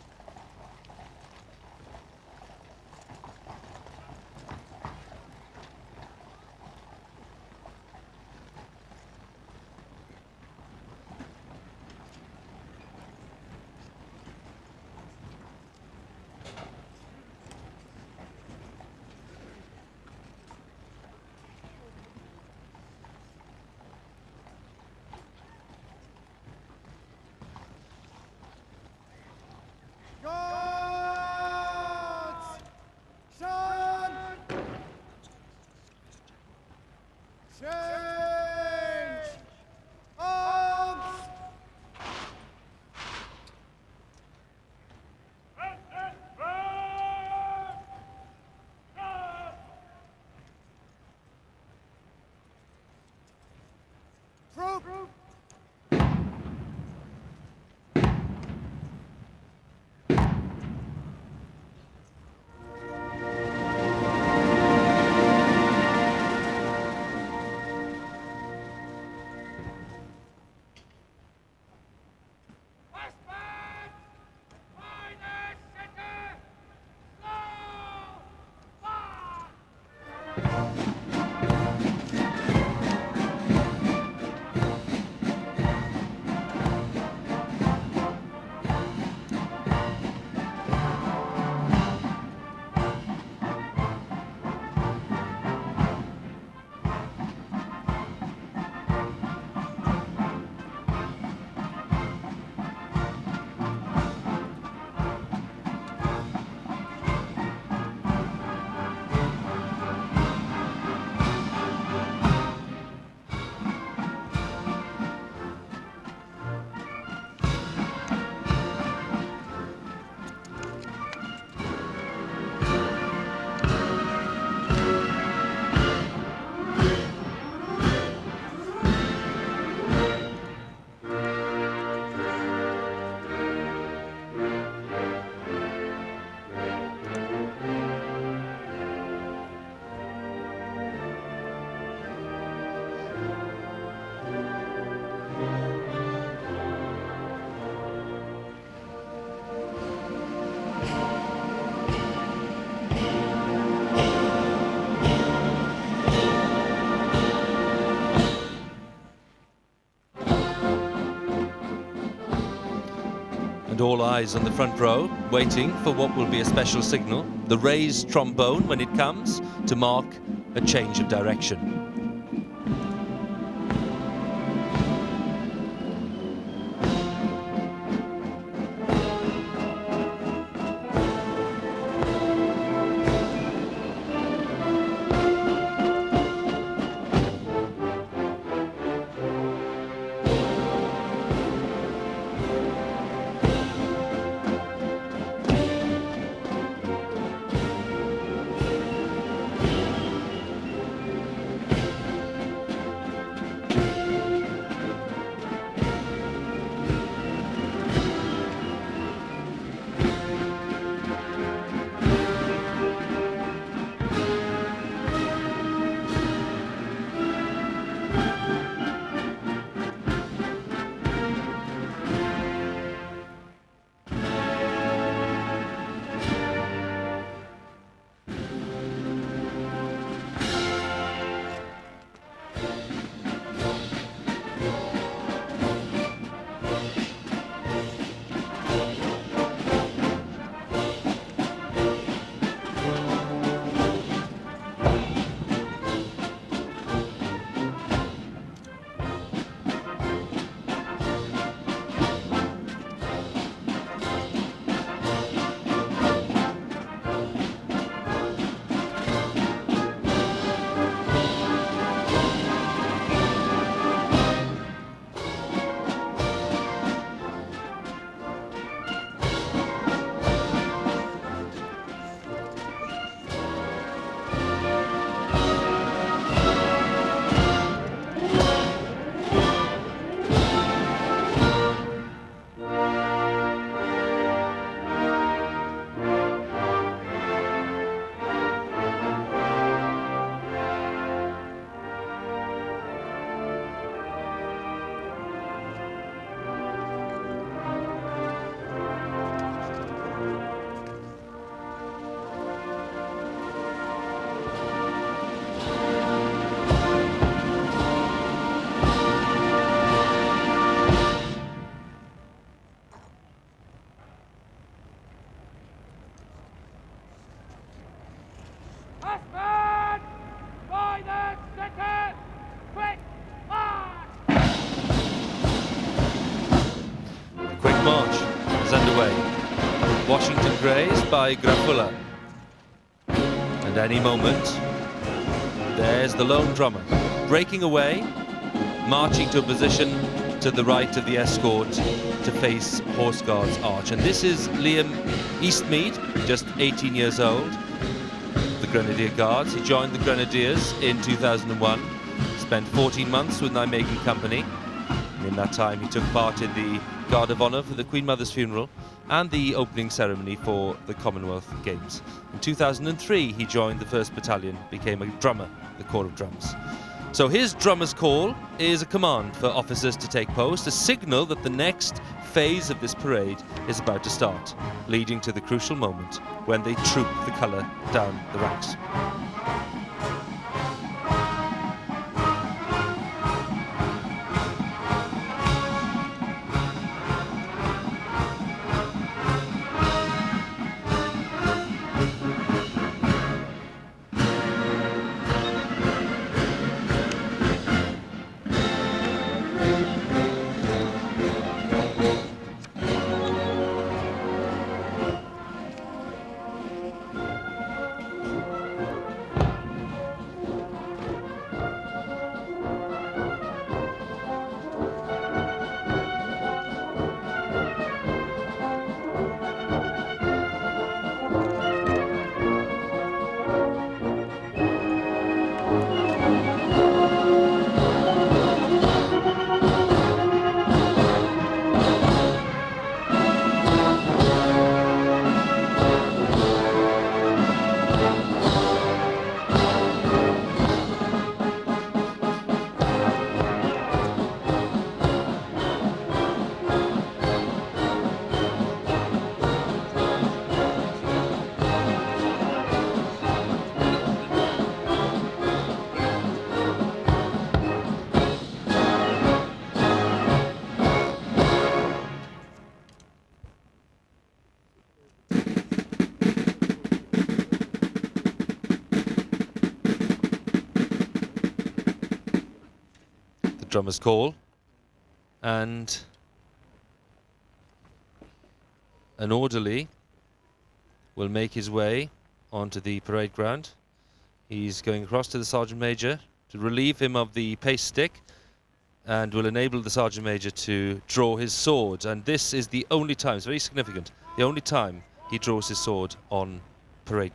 And all eyes on the front row, waiting for what will be a special signal, the raised trombone when it comes, to mark a change of direction. March is underway. Washington Greys by Graffula. And any moment, there's the lone drummer, breaking away, marching to a position to the right of the escort to face Horse Guards Arch. And this is Liam Eastmead, just 18 years old, the Grenadier Guards. He joined the Grenadiers in 2001, spent 14 months with Nijmegen Company. And in that time, he took part in the Guard of Honour for the Queen Mother's funeral and the opening ceremony for the Commonwealth Games. In 2003, he joined the 1st Battalion, became a drummer, the Corps of Drums. So his drummer's call is a command for officers to take post, a signal that the next phase of this parade is about to start, leading to the crucial moment when they troop the colour down the ranks. drummer's call, and an orderly will make his way onto the parade ground. He's going across to the Sergeant Major to relieve him of the pace stick and will enable the Sergeant Major to draw his sword. And this is the only time, it's very significant, the only time he draws his sword on parade.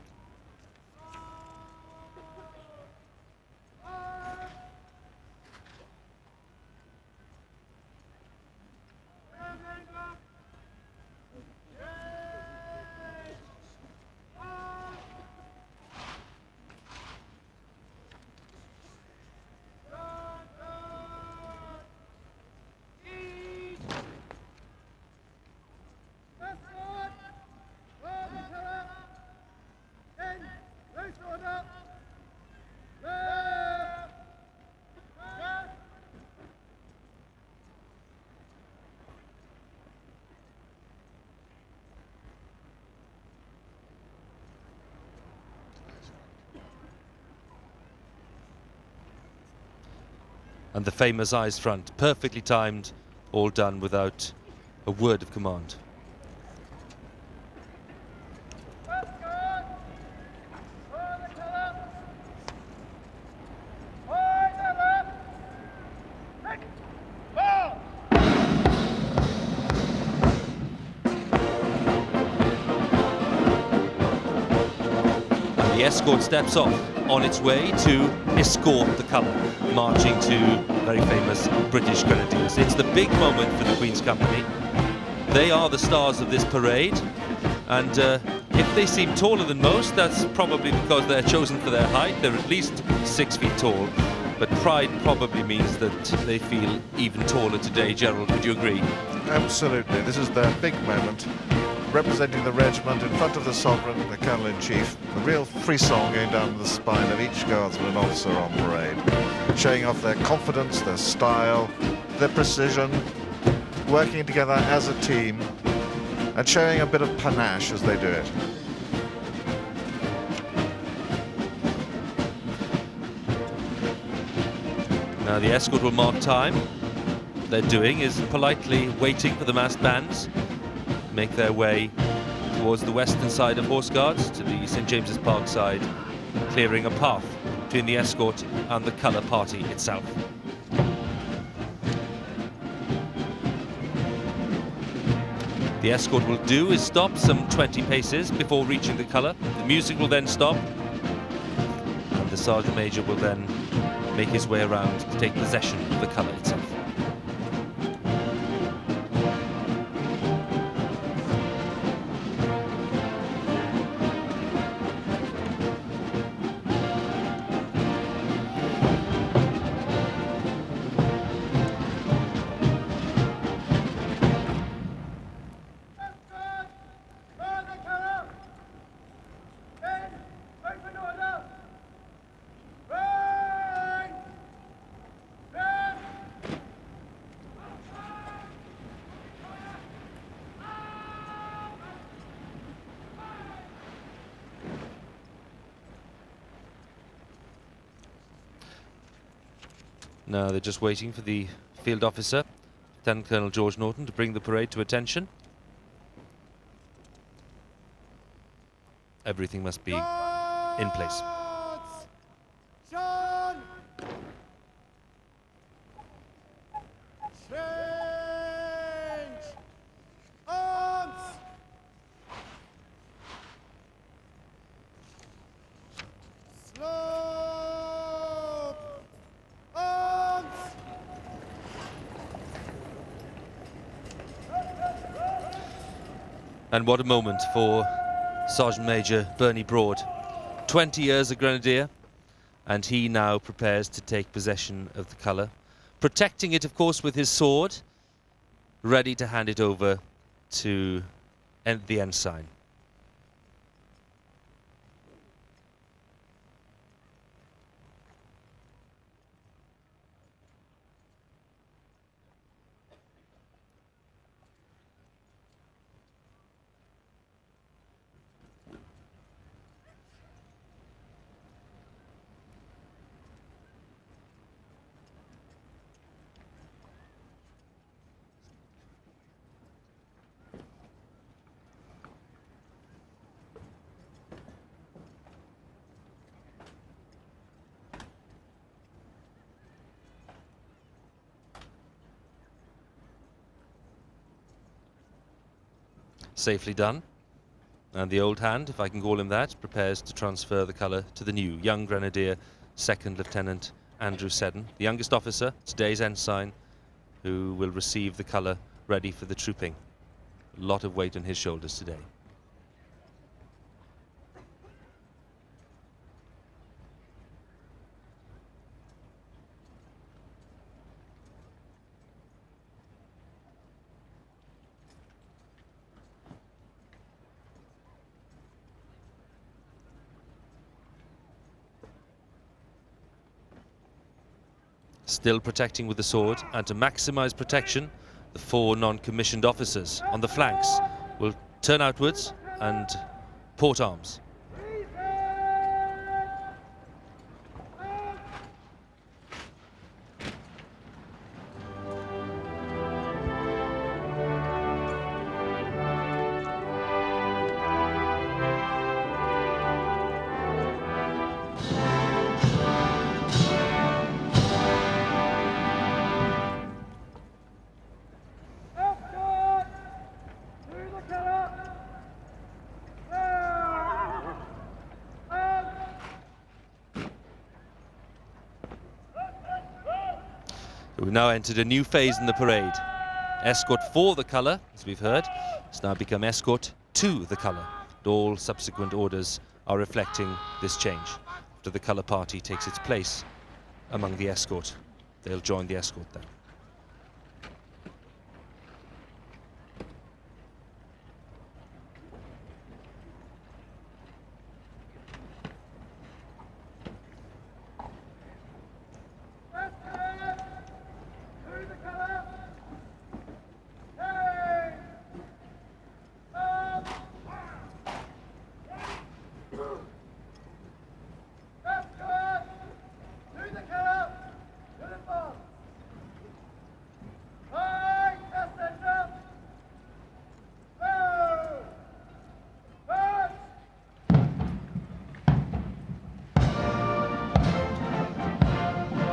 And the famous eyes front, perfectly timed, all done without a word of command. The escort steps off on its way to escort the colour, marching to very famous British Grenadiers. It's the big moment for the Queen's Company. They are the stars of this parade, and if they seem taller than most, that's probably because they're chosen for their height. They're at least 6 feet tall, but pride probably means that they feel even taller today. Gerald, would you agree? Absolutely. This is their big moment, representing the regiment in front of the Sovereign, the Colonel-in-Chief. A real frisson going down the spine of each guardsman and officer on parade, showing off their confidence, their style, their precision, working together as a team, and showing a bit of panache as they do it. Now the escort will mark time. What they're doing is politely waiting for the massed bands make their way towards the western side of Horse Guards to the St James's Park side, clearing a path between the escort and the colour party itself. The escort will do is stop some 20 paces before reaching the colour. The music will then stop, and the Sergeant Major will then make his way around to take possession of the colour itself. Now they're just waiting for the field officer, Lieutenant Colonel George Norton, to bring the parade to attention. Everything must be in place. And what a moment for Sergeant Major Bernie Broad. 20 years a Grenadier, and he now prepares to take possession of the colour, protecting it, of course, with his sword, ready to hand it over to the ensign. Safely done. And the old hand, if I can call him that, prepares to transfer the colour to the new young grenadier, Second Lieutenant Andrew Seddon, the youngest officer, today's ensign, who will receive the colour ready for the trooping. A lot of weight on his shoulders today. Still protecting with the sword, and to maximise protection, the 4 non-commissioned officers on the flanks will turn outwards and port arms. We've now entered a new phase in the parade. Escort for the colour, as we've heard, has now become escort to the colour. And all subsequent orders are reflecting this change. After the colour party takes its place among the escort, they'll join the escort then.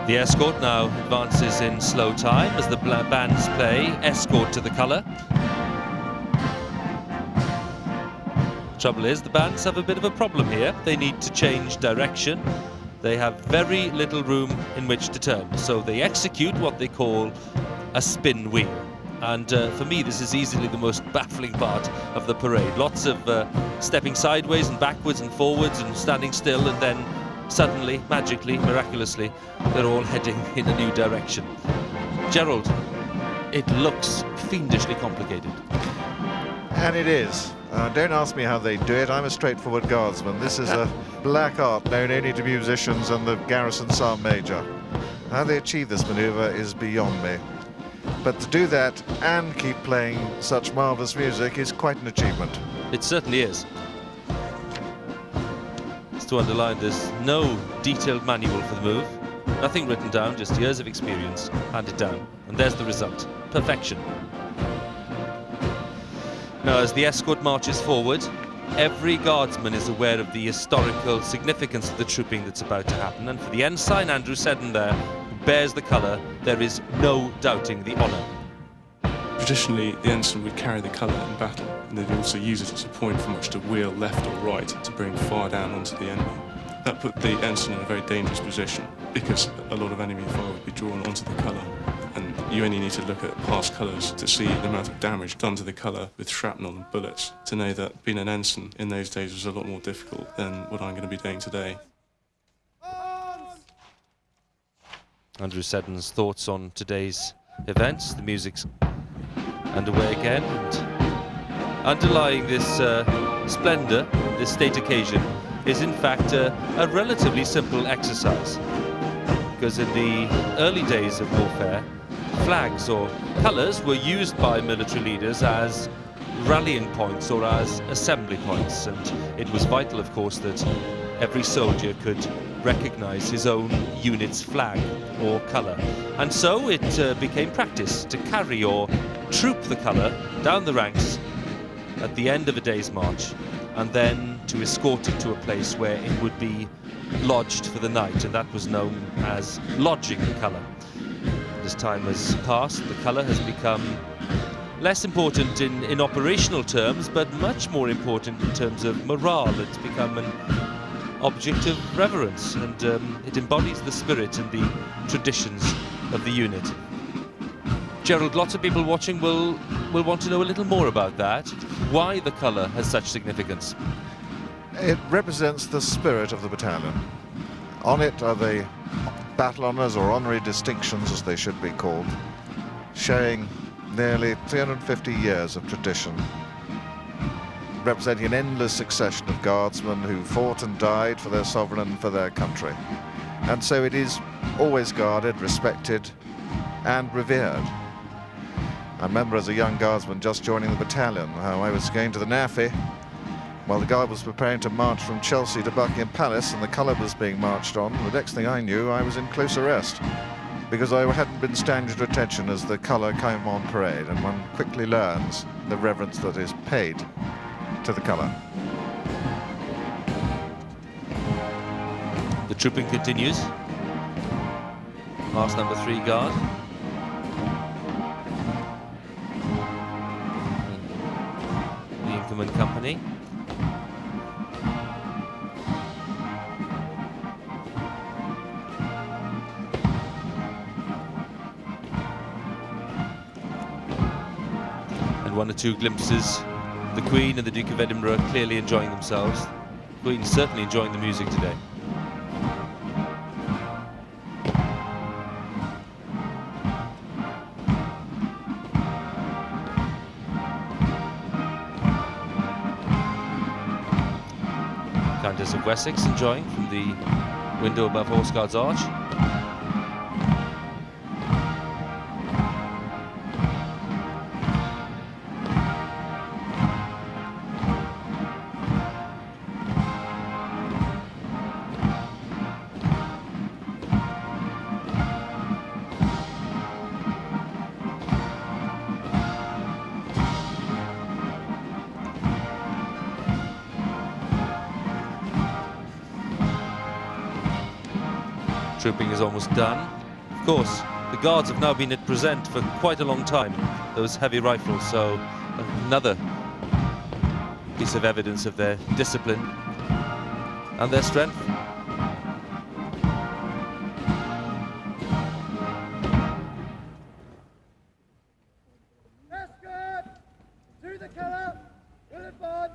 The escort now advances in slow time as the bands play Escort to the Colour. Trouble is, the bands have a bit of a problem here. They need to change direction. They have very little room in which to turn, so they execute what they call a spin wheel. And for me, this is easily the most baffling part of the parade. Lots of stepping sideways and backwards and forwards and standing still, and then suddenly, magically, miraculously, they're all heading in a new direction. Gerald, it looks fiendishly complicated. And it is. Don't ask me how they do it. I'm a straightforward guardsman. This is a black art known only to musicians and the garrison sergeant major. How they achieve this maneuver is beyond me. But to do that and keep playing such marvellous music is quite an achievement. It certainly is. To underline, there's no detailed manual for the move, nothing written down, just years of experience handed down, and there's the result. Perfection. Now, as the escort marches forward, every guardsman is aware of the historical significance of the trooping that's about to happen, and for the ensign Andrew Seddon there, who bears the colour, there is no doubting the honour. Traditionally, the ensign would carry the colour in battle, and they'd also use it as a point from which to wheel left or right to bring fire down onto the enemy. That put the ensign in a very dangerous position because a lot of enemy fire would be drawn onto the colour, and you only need to look at past colours to see the amount of damage done to the colour with shrapnel and bullets to know that being an ensign in those days was a lot more difficult than what I'm going to be doing today. Andrew Seddon's thoughts on today's events. The music's underway again, and underlying this splendour, this state occasion, is in fact a relatively simple exercise. Because in the early days of warfare, flags or colours were used by military leaders as rallying points or as assembly points, and it was vital, of course, that every soldier could recognise his own unit's flag or colour. And so it became practice to carry or troop the colour down the ranks at the end of a day's march, and then to escort it to a place where it would be lodged for the night, and that was known as lodging the colour. As time has passed, the colour has become less important in operational terms, but much more important in terms of morale. It's become an object of reverence, and it embodies the spirit and the traditions of the unit. Gerald, lots of people watching will want to know a little more about that, why the colour has such significance. It represents the spirit of the battalion. On it are the battle honours, or honorary distinctions as they should be called, showing nearly 350 years of tradition, representing an endless succession of guardsmen who fought and died for their sovereign and for their country. And so it is always guarded, respected and revered. I remember as a young guardsman just joining the battalion how I was going to the NAFI while the guard was preparing to march from Chelsea to Buckingham Palace and the colour was being marched on. The next thing I knew, I was in close arrest because I hadn't been standing to attention as the colour came on parade, and one quickly learns the reverence that is paid to the colour. The trooping continues. Last number 3 guard. The incoming company. And 1 or 2 glimpses. The Queen and the Duke of Edinburgh clearly enjoying themselves. The Queen certainly enjoying the music today. Countess of Wessex enjoying from the window above Horse Guards Arch. Trooping is almost done. Of course, the guards have now been at present for quite a long time, those heavy rifles, so another piece of evidence of their discipline and their strength. To the colour, will advance.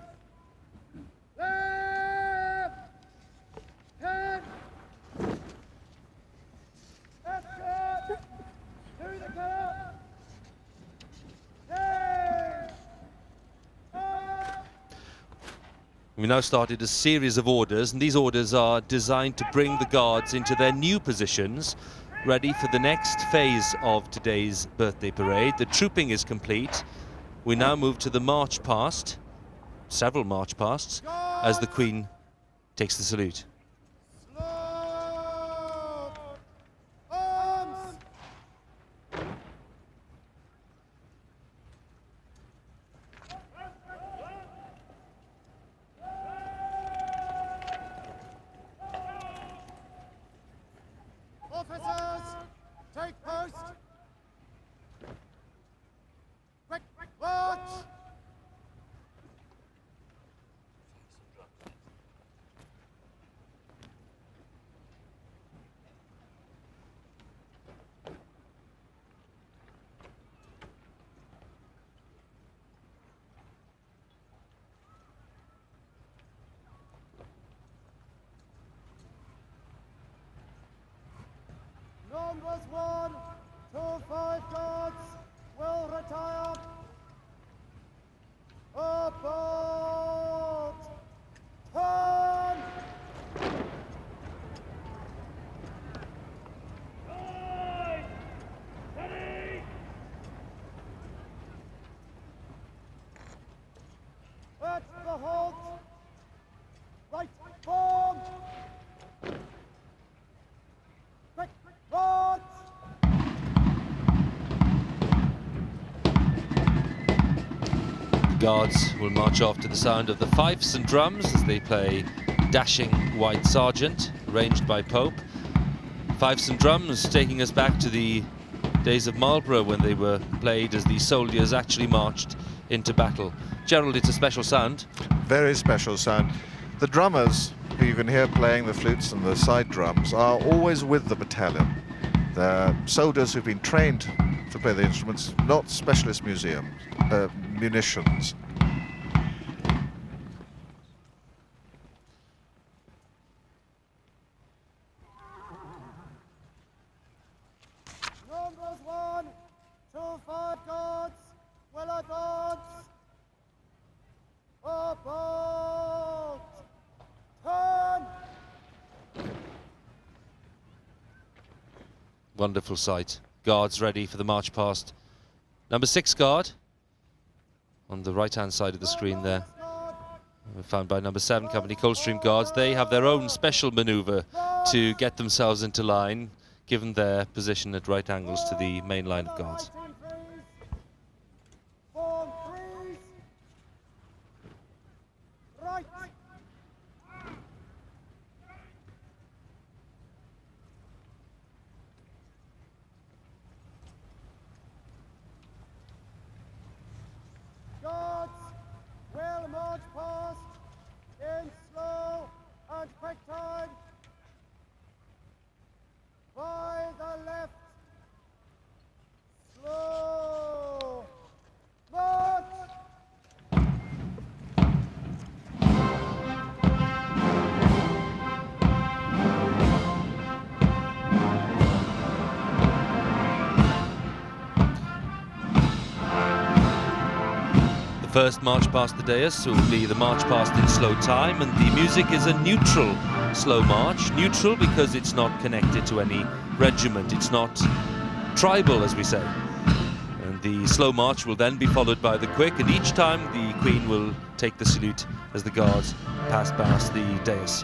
We now started a series of orders, and these orders are designed to bring the guards into their new positions, ready for the next phase of today's birthday parade. The trooping is complete. We now move to the march past, several march pasts, as the Queen takes the salute. Officers, take post. Quick, march. Numbers 1 to 5 guards will retire. About turn. Ready. At the halt. Right form. Guards will march off to the sound of the fifes and drums as they play Dashing White Sergeant, arranged by Pope. Fifes and drums taking us back to the days of Marlborough when they were played as the soldiers actually marched into battle. Gerald, it's a special sound. Very special sound. The drummers, who you can hear playing the flutes and the side drums, are always with the battalion. They're soldiers who've been trained to play the instruments, not specialist munitions. Numbers 1, 2, 5 guards, will advance. About. Turn. Wonderful sight. Guards ready for the march past. Number 6 guard on the right-hand side of the screen there. Found by number 7 Company Coldstream Guards. They have their own special manoeuvre to get themselves into line, given their position at right angles to the main line of guards. Right. Guards will march past in slow and quick time. By the left. Slow. March. The first march past the dais will be the march past in slow time, and the music is a neutral slow march. Neutral because it's not connected to any regiment, it's not tribal, as we say. And the slow march will then be followed by the quick, and each time the Queen will take the salute as the guards pass past the dais.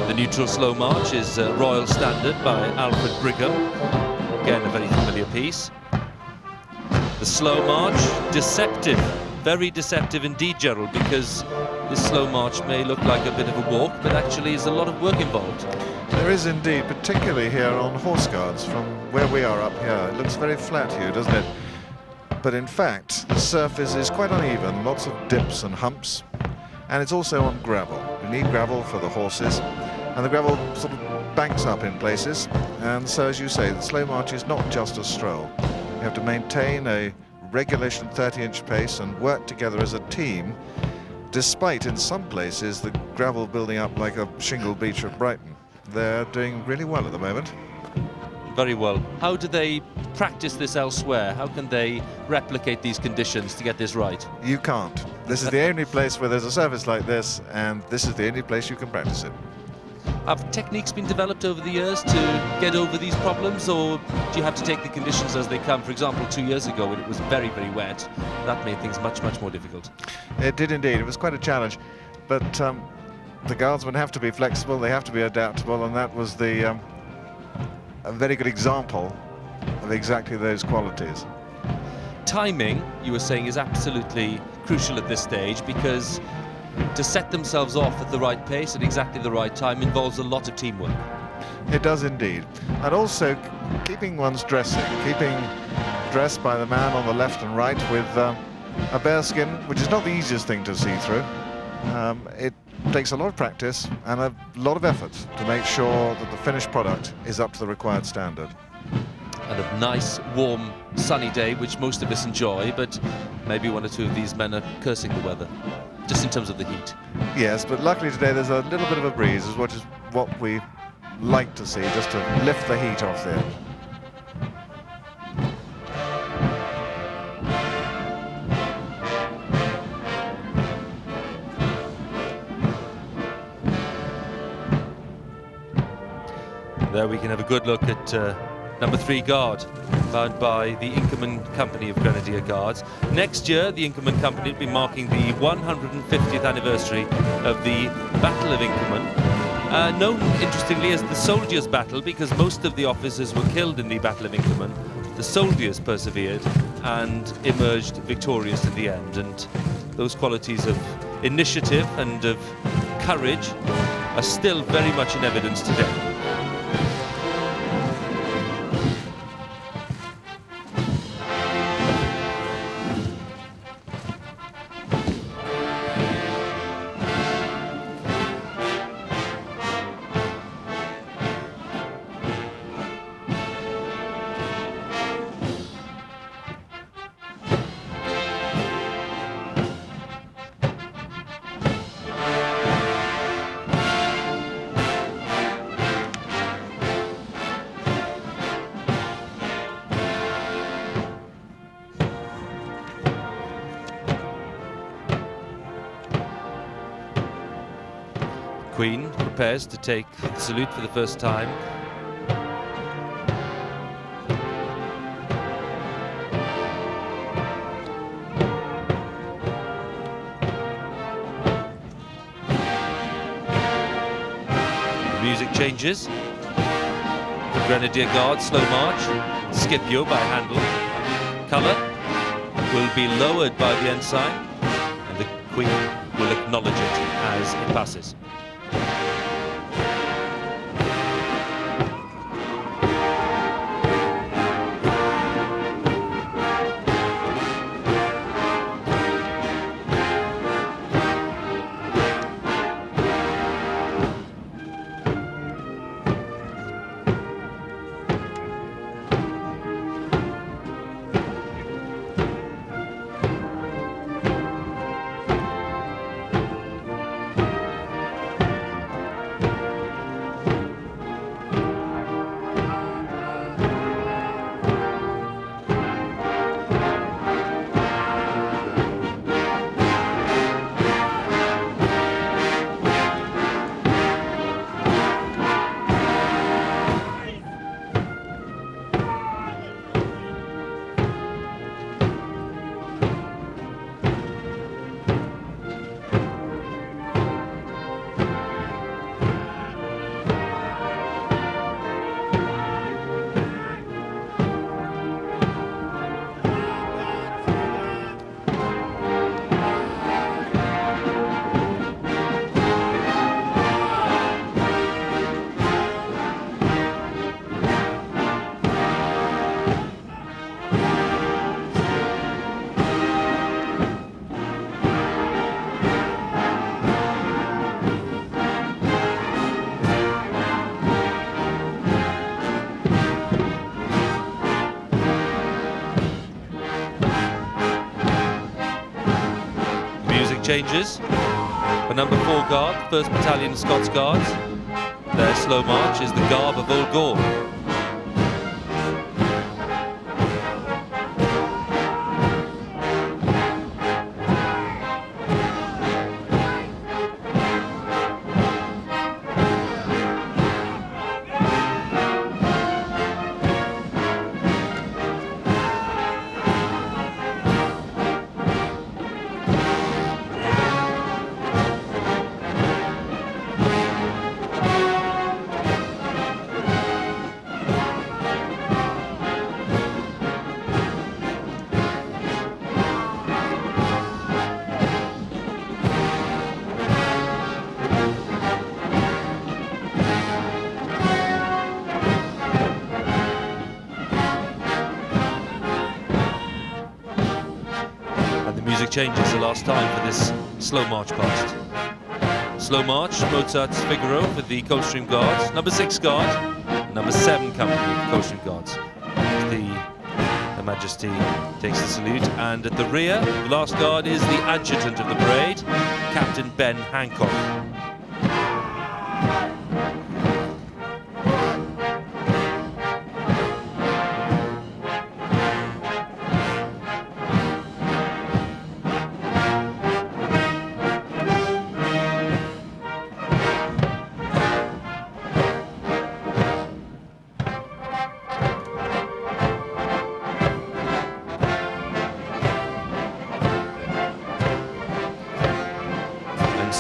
The neutral slow march is Royal Standard by Alfred Brigham. Again, a very familiar piece. The slow march, deceptive, very deceptive indeed, Gerald, because this slow march may look like a bit of a walk, but actually is a lot of work involved. There is indeed, particularly here on Horse Guards, from where we are up here. It looks very flat here, doesn't it? But in fact, the surface is quite uneven, lots of dips and humps, and it's also on gravel. We need gravel for the horses, and the gravel sort of banks up in places, and so, as you say, the slow march is not just a stroll. You have to maintain a regulation 30-inch pace and work together as a team, despite in some places the gravel building up like a shingle beach at Brighton. They're doing really well at the moment. Very well. How do they practice this elsewhere? How can they replicate these conditions to get this right? You can't. This is the only place where there's a surface like this, and this is the only place you can practice it. Have techniques been developed over the years to get over these problems, or do you have to take the conditions as they come? For example, 2 years ago when it was very, very wet, that made things much, much more difficult. It did indeed. It was quite a challenge, but the guardsmen have to be flexible, they have to be adaptable, and that was a very good example of exactly those qualities. Timing, you were saying, is absolutely crucial at this stage, because to set themselves off at the right pace at exactly the right time involves a lot of teamwork. It does indeed. And also keeping one's dressing, keeping dressed by the man on the left and right with a bearskin, which is not the easiest thing to see through. It takes a lot of practice and a lot of effort to make sure that the finished product is up to the required standard. And a nice, warm, sunny day, which most of us enjoy, but maybe one or two of these men are cursing the weather, just in terms of the heat. Yes, but luckily today there's a little bit of a breeze, which is what we like to see, just to lift the heat off there. There we can have a good look at number 3 Guard, found by the Inkerman Company of Grenadier Guards. Next year, the Inkerman Company will be marking the 150th anniversary of the Battle of Inkerman, known interestingly as the Soldiers' Battle, because most of the officers were killed in the Battle of Inkerman. The soldiers persevered and emerged victorious in the end, and those qualities of initiative and of courage are still very much in evidence today. Queen prepares to take the salute for the first time. The music changes. The Grenadier Guard slow march, Scipio by Handel. Colour will be lowered by the ensign, and the Queen will acknowledge it as it passes. Changes. For number 4 Guard, 1st Battalion Scots Guards, their slow march is the garb of Old Gaul. Changes the last time for this slow march past. Slow march, Mozart's Figaro for the Coldstream Guards, number 6 Guard, number 7 Company of the Coldstream Guards. Her Majesty takes the salute, and at the rear, the last guard is the adjutant of the parade, Captain Ben Hancock.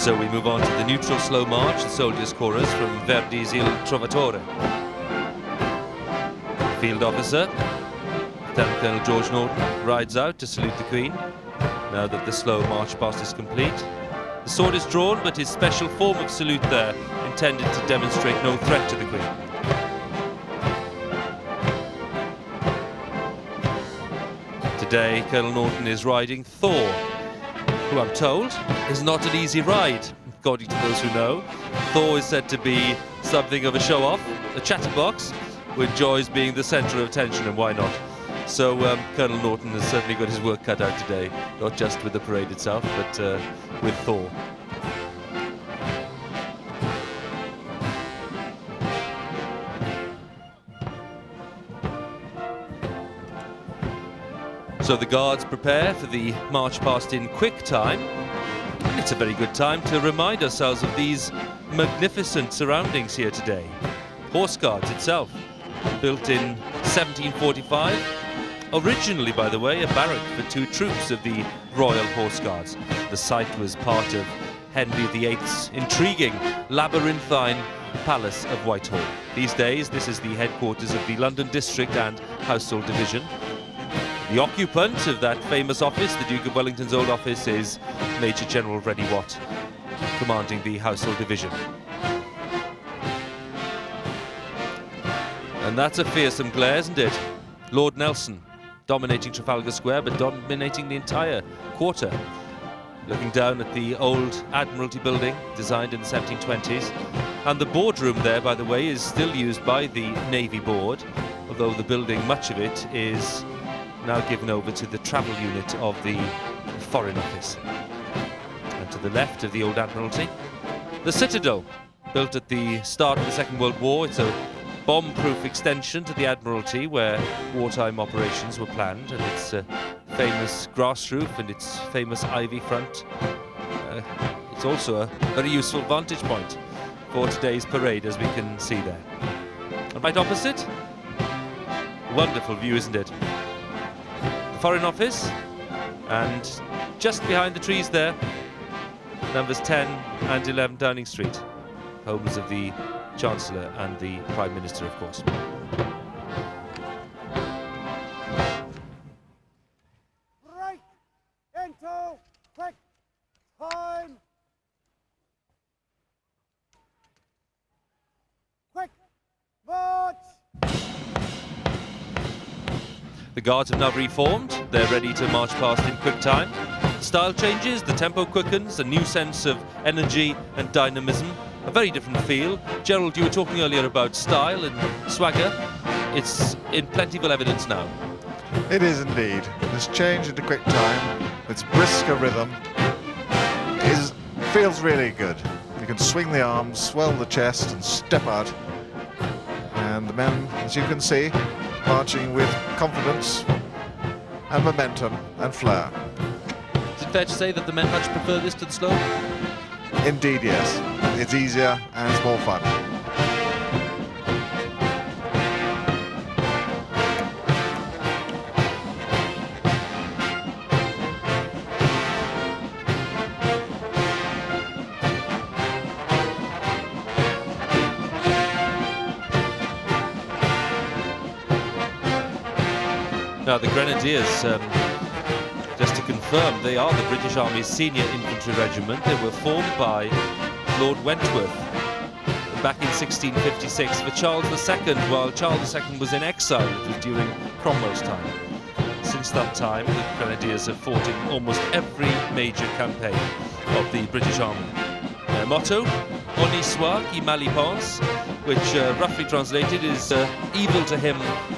So we move on to the neutral slow march, the Soldiers' Chorus from Verdi's Il Trovatore. Field officer, Lieutenant Colonel George Norton, rides out to salute the Queen, now that the slow march past is complete. The sword is drawn, but his special form of salute there, intended to demonstrate no threat to the Queen. Today, Colonel Norton is riding Thor, who I'm told is not an easy ride, according to those who know. Thor is said to be something of a show-off, a chatterbox, who enjoys being the centre of attention, and why not? So Colonel Norton has certainly got his work cut out today, not just with the parade itself, but with Thor. So the Guards prepare for the march past in quick time. It's a very good time to remind ourselves of these magnificent surroundings here today. Horse Guards itself, built in 1745. Originally, by the way, a barrack for 2 troops of the Royal Horse Guards. The site was part of Henry VIII's intriguing labyrinthine Palace of Whitehall. These days, this is the headquarters of the London District and Household Division. The occupant of that famous office, the Duke of Wellington's old office, is Major General Reddy Watt, commanding the Household Division. And that's a fearsome glare, isn't it? Lord Nelson dominating Trafalgar Square, but dominating the entire quarter. Looking down at the old Admiralty building, designed in the 1720s. And the boardroom there, by the way, is still used by the Navy Board, although the building, much of it, is now given over to the travel unit of the Foreign Office. And to the left of the old Admiralty, the Citadel, built at the start of the Second World War. It's a bomb-proof extension to the Admiralty where wartime operations were planned, and its famous grass roof and its famous ivy front. It's also a very useful vantage point for today's parade, as we can see there. And right opposite, wonderful view, isn't it? Foreign Office, and just behind the trees there, numbers 10 and 11 Downing Street, homes of the Chancellor and the Prime Minister, of course. Break into quick time. Quick march. The Guards have now reformed. They're ready to march past in quick time. Style changes, the tempo quickens, a new sense of energy and dynamism, a very different feel. Gerald, you were talking earlier about style and swagger. It's in plentiful evidence now. It is indeed. This change into quick time, its brisker rhythm, feels really good. You can swing the arms, swell the chest and step out. And the men, as you can see, marching with confidence and momentum and flair. Is it fair to say that the men much prefer this to the slow? Indeed, yes. It's easier and it's more fun. Now the Grenadiers, just to confirm, they are the British Army's senior infantry regiment. They were formed by Lord Wentworth back in 1656 for Charles II, while Charles II was in exile. It was during Cromwell's time. Since that time, the Grenadiers have fought in almost every major campaign of the British Army. Their motto, Honi soit qui mal y pense, which roughly translated is evil to him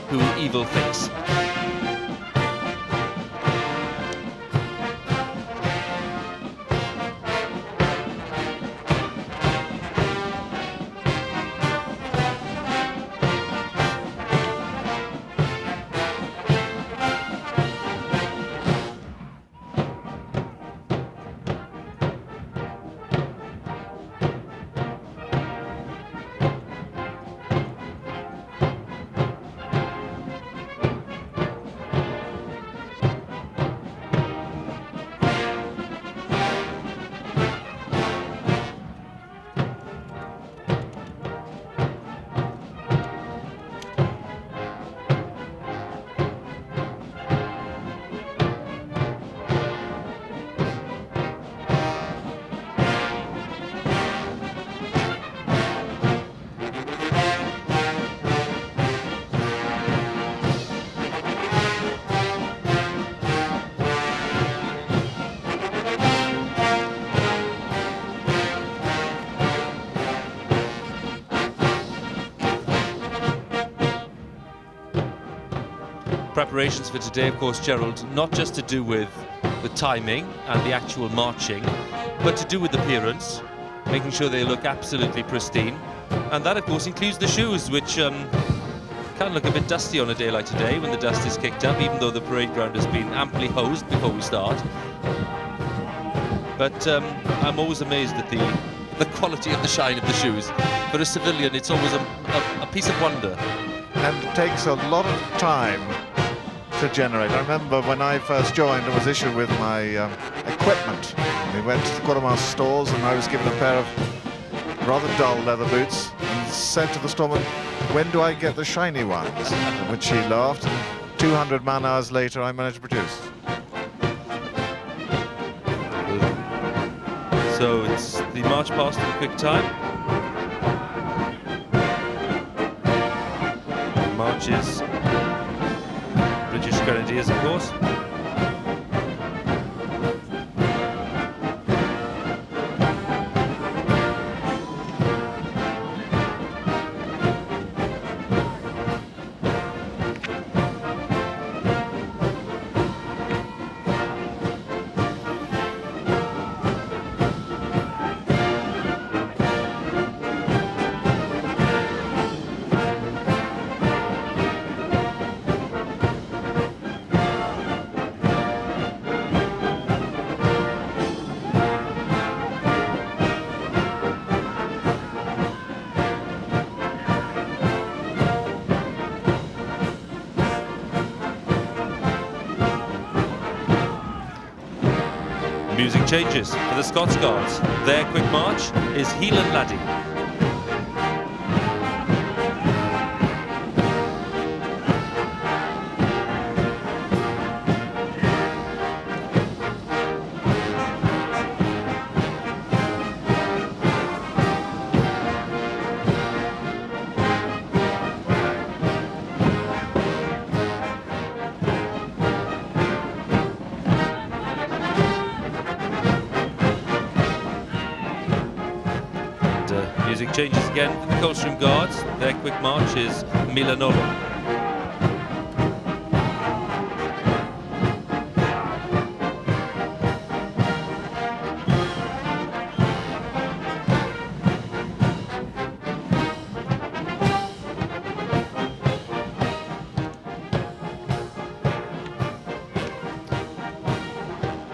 who evil thinks. Preparations for today, of course, Gerald, not just to do with the timing and the actual marching, but to do with appearance, making sure they look absolutely pristine. And that, of course, includes the shoes, which can look a bit dusty on a day like today when the dust is kicked up, even though the parade ground has been amply hosed before we start. But I'm always amazed at the quality of the shine of the shoes. For a civilian, it's always a piece of wonder. And it takes a lot of time to generate. I remember when I first joined, I was issued with my equipment. We went to the quartermaster stores and I was given a pair of rather dull leather boots and said to the storeman, "When do I get the shiny ones?" At which he laughed, and 200 man-hours later I managed to produce. So it's the march past in quick time. March is British Grenadiers, of course. Music changes for the Scots Guards. Their quick march is Heel and Laddie. Music changes again for the Coldstream Guards. Their quick march is Milanolo.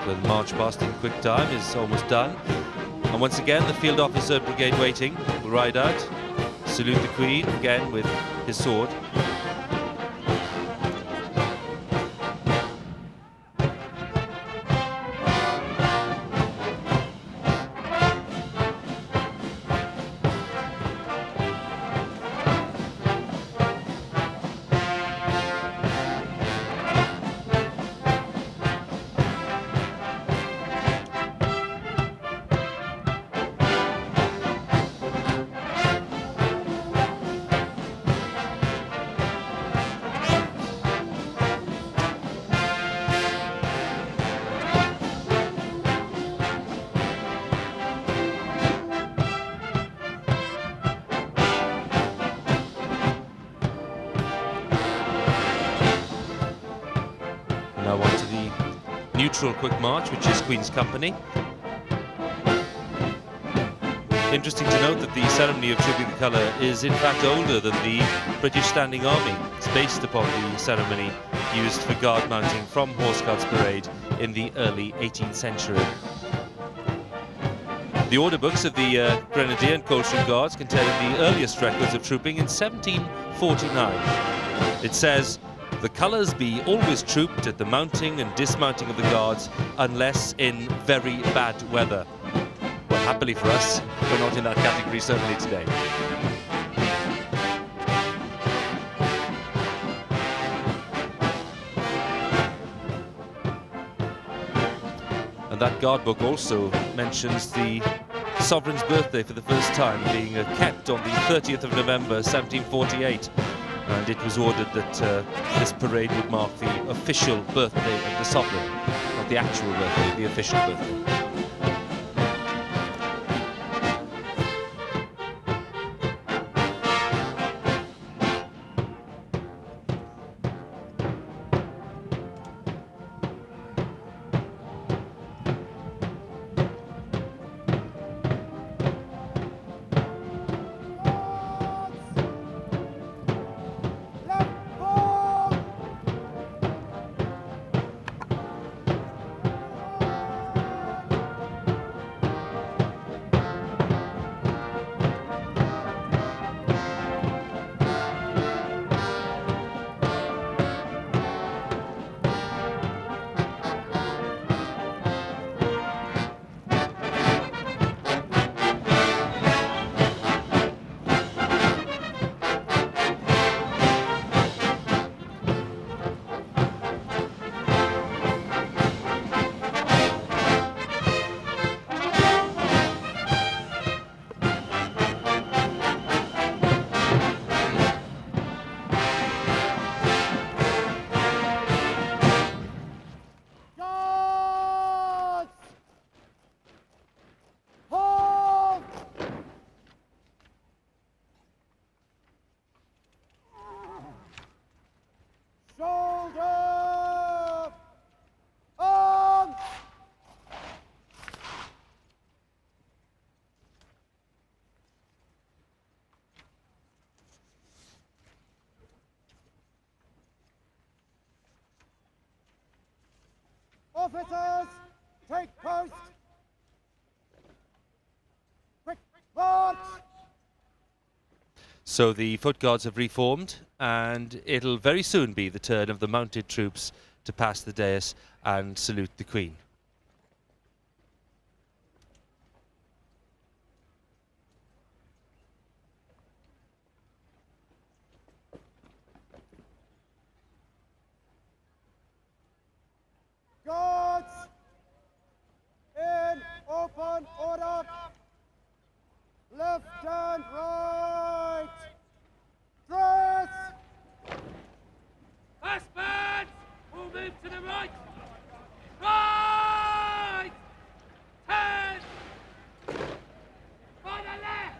The march past in quick time is almost done. And once again, the field officer brigade waiting will ride out, salute the Queen again with his sword. Now on to the neutral quick march, which is Queen's Company. Interesting to note that the ceremony of trooping the colour is in fact older than the British Standing Army. It's based upon the ceremony used for guard mounting from Horse Guards Parade in the early 18th century. The order books of the Grenadier and Coldstream Guards contain the earliest records of trooping in 1749. It says, "The colours be always trooped at the mounting and dismounting of the guards, unless in very bad weather." Well, happily for us, we're not in that category certainly today. And that guard book also mentions the Sovereign's birthday for the first time being kept on the 30th of November 1748. And it was ordered that this parade would mark the official birthday of the Sovereign, not the actual birthday, the official birthday. Officers, take post. Quick march. So the foot guards have reformed, and it'll very soon be the turn of the mounted troops to pass the dais and salute the Queen. Guards, in open order. Left and right. Dress. Husbands! All move to the right! Right! Turn! For the left!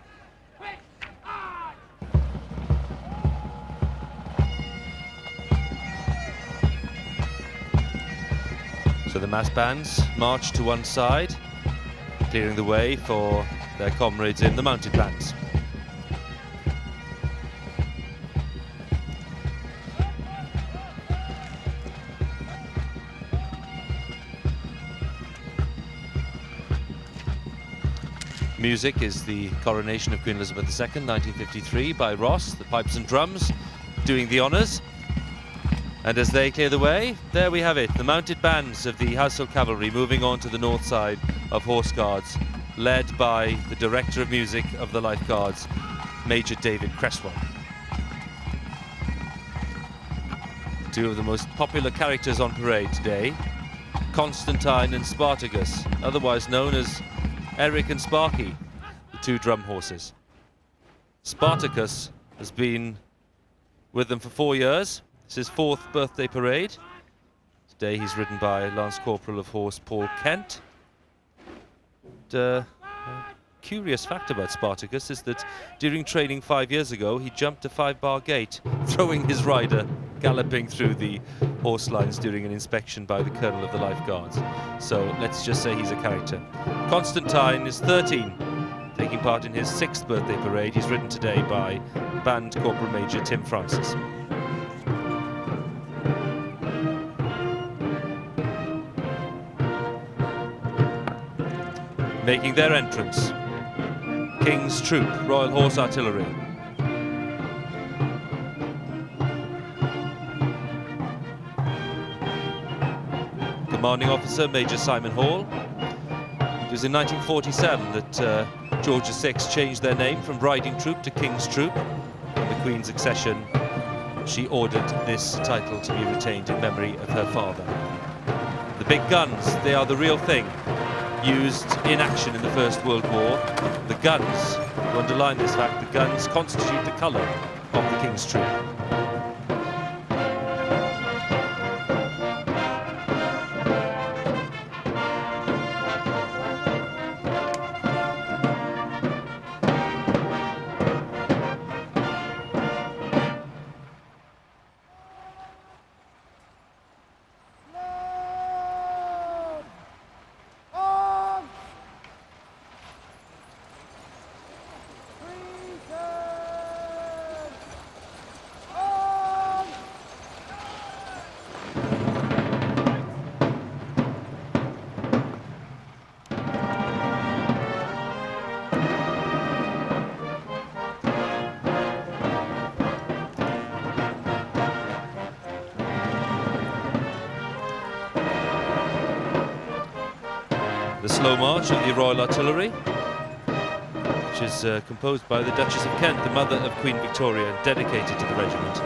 Quick! On! So the mass bands march to one side, clearing the way for their comrades in the mounted bands. Music is the coronation of Queen Elizabeth II, 1953, by Ross, the pipes and drums doing the honours. And as they clear the way, there we have it, the mounted bands of the Household Cavalry moving on to the north side of Horse Guards, led by the Director of Music of the Life Guards, Major David Cresswell. Two of the most popular characters on parade today, Constantine and Spartacus, otherwise known as Eric and Sparky, the two drum horses. Spartacus has been with them for 4 years. It's his 4th birthday parade. Today he's ridden by Lance Corporal of Horse Paul Kent. A curious fact about Spartacus is that during training 5 years ago, he jumped a 5-bar gate, throwing his rider galloping through the horse lines during an inspection by the Colonel of the Life Guards. So let's just say he's a character. Constantine is 13, taking part in his 6th birthday parade. He's ridden today by Band Corporal Major Tim Francis. Making their entrance, King's Troop, Royal Horse Artillery. Commanding Officer Major Simon Hall. It was in 1947 that George VI changed their name from Riding Troop to King's Troop. On the Queen's accession, she ordered this title to be retained in memory of her father. The big guns, they are the real thing. Used in action in the First World War. The guns, to underline this fact, the guns constitute the colour of the King's Troop. The slow march of the Royal Artillery, which is composed by the Duchess of Kent, the mother of Queen Victoria, dedicated to the regiment.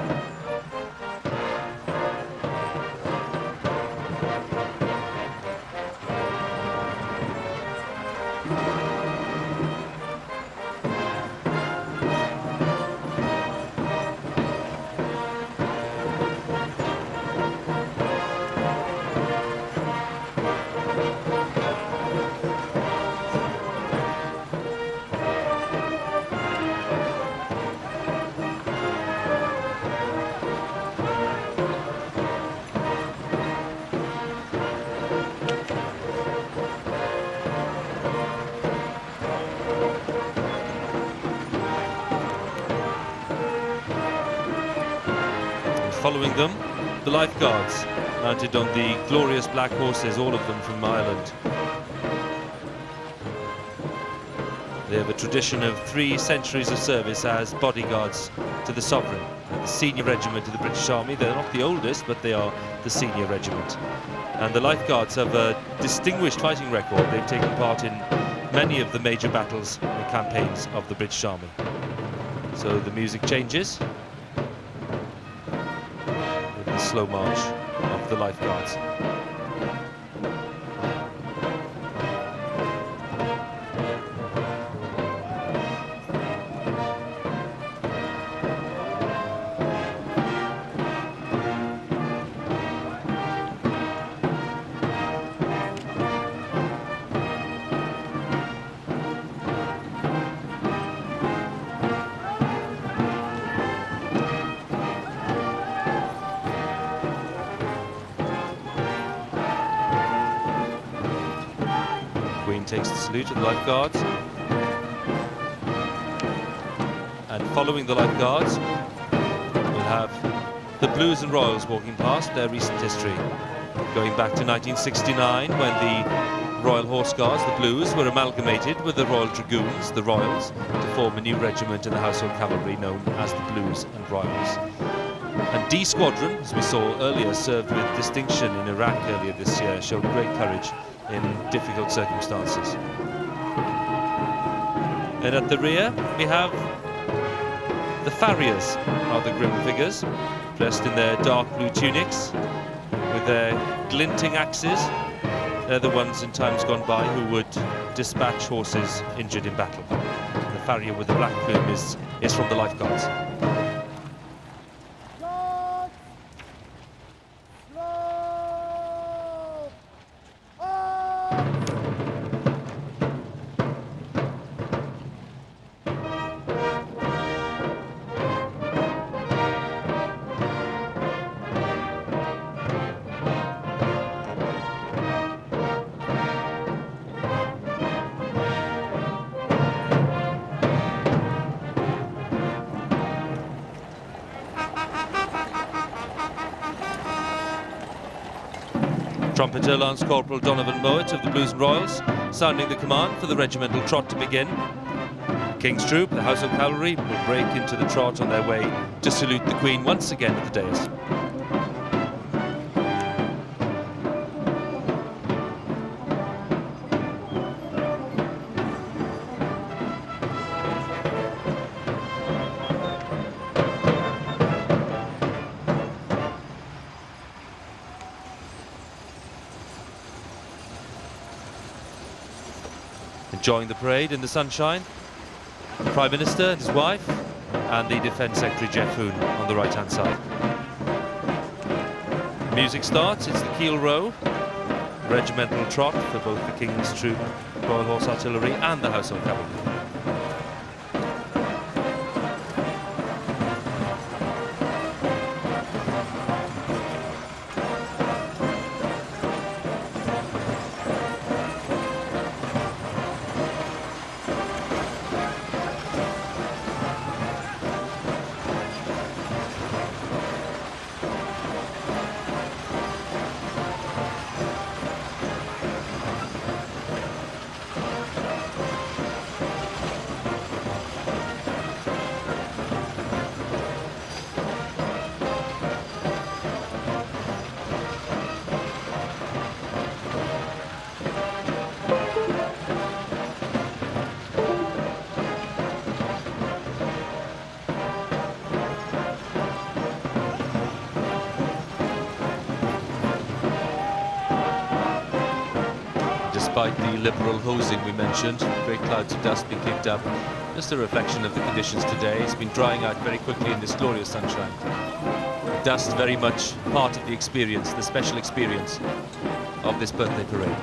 Following them, the Life Guards, mounted on the glorious black horses, all of them from Ireland. They have a tradition of 3 centuries of service as bodyguards to the sovereign. The senior regiment of the British Army. They're not the oldest, but they are the senior regiment. And the Life Guards have a distinguished fighting record. They've taken part in many of the major battles and campaigns of the British Army. So the music changes with the slow march of the Life Guards. Takes the salute of the Life Guards, and following the Life Guards we'll have the Blues and Royals walking past, their recent history going back to 1969 when the Royal Horse Guards, the Blues, were amalgamated with the Royal Dragoons, the Royals, to form a new regiment in the Household Cavalry known as the Blues and Royals. And D Squadron, as we saw earlier, served with distinction in Iraq earlier this year, showed great courage in difficult circumstances. And at the rear we have the farriers, rather grim figures, dressed in their dark blue tunics with their glinting axes. They're the ones in times gone by who would dispatch horses injured in battle. The farrier with the black plume is from the Life Guards. Trumpeter Lance Corporal Donovan Mowat of the Blues and Royals sounding the command for the regimental trot to begin. King's Troop, the Household Cavalry, will break into the trot on their way to salute the Queen once again at the dais. Enjoying the parade in the sunshine, the Prime Minister and his wife, and the Defence Secretary Jeff Hoon on the right-hand side. Music starts, it's the Keel Row, regimental trot for both the King's Troop, Royal Horse Artillery and the Household Cavalry. Despite the liberal hosing we mentioned, great clouds of dust being kicked up. Just a reflection of the conditions today. It's been drying out very quickly in this glorious sunshine. Dust very much part of the experience, the special experience of this birthday parade.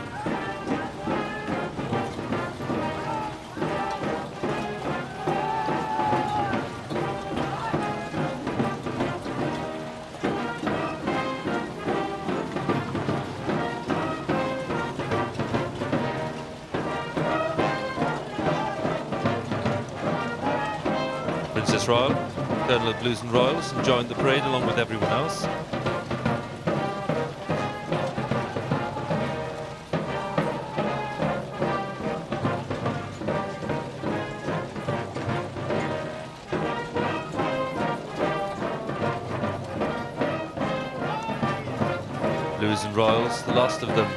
Princess Royal, Colonel of Blues and Royals, joined the parade along with everyone else. Blues and Royals, the last of them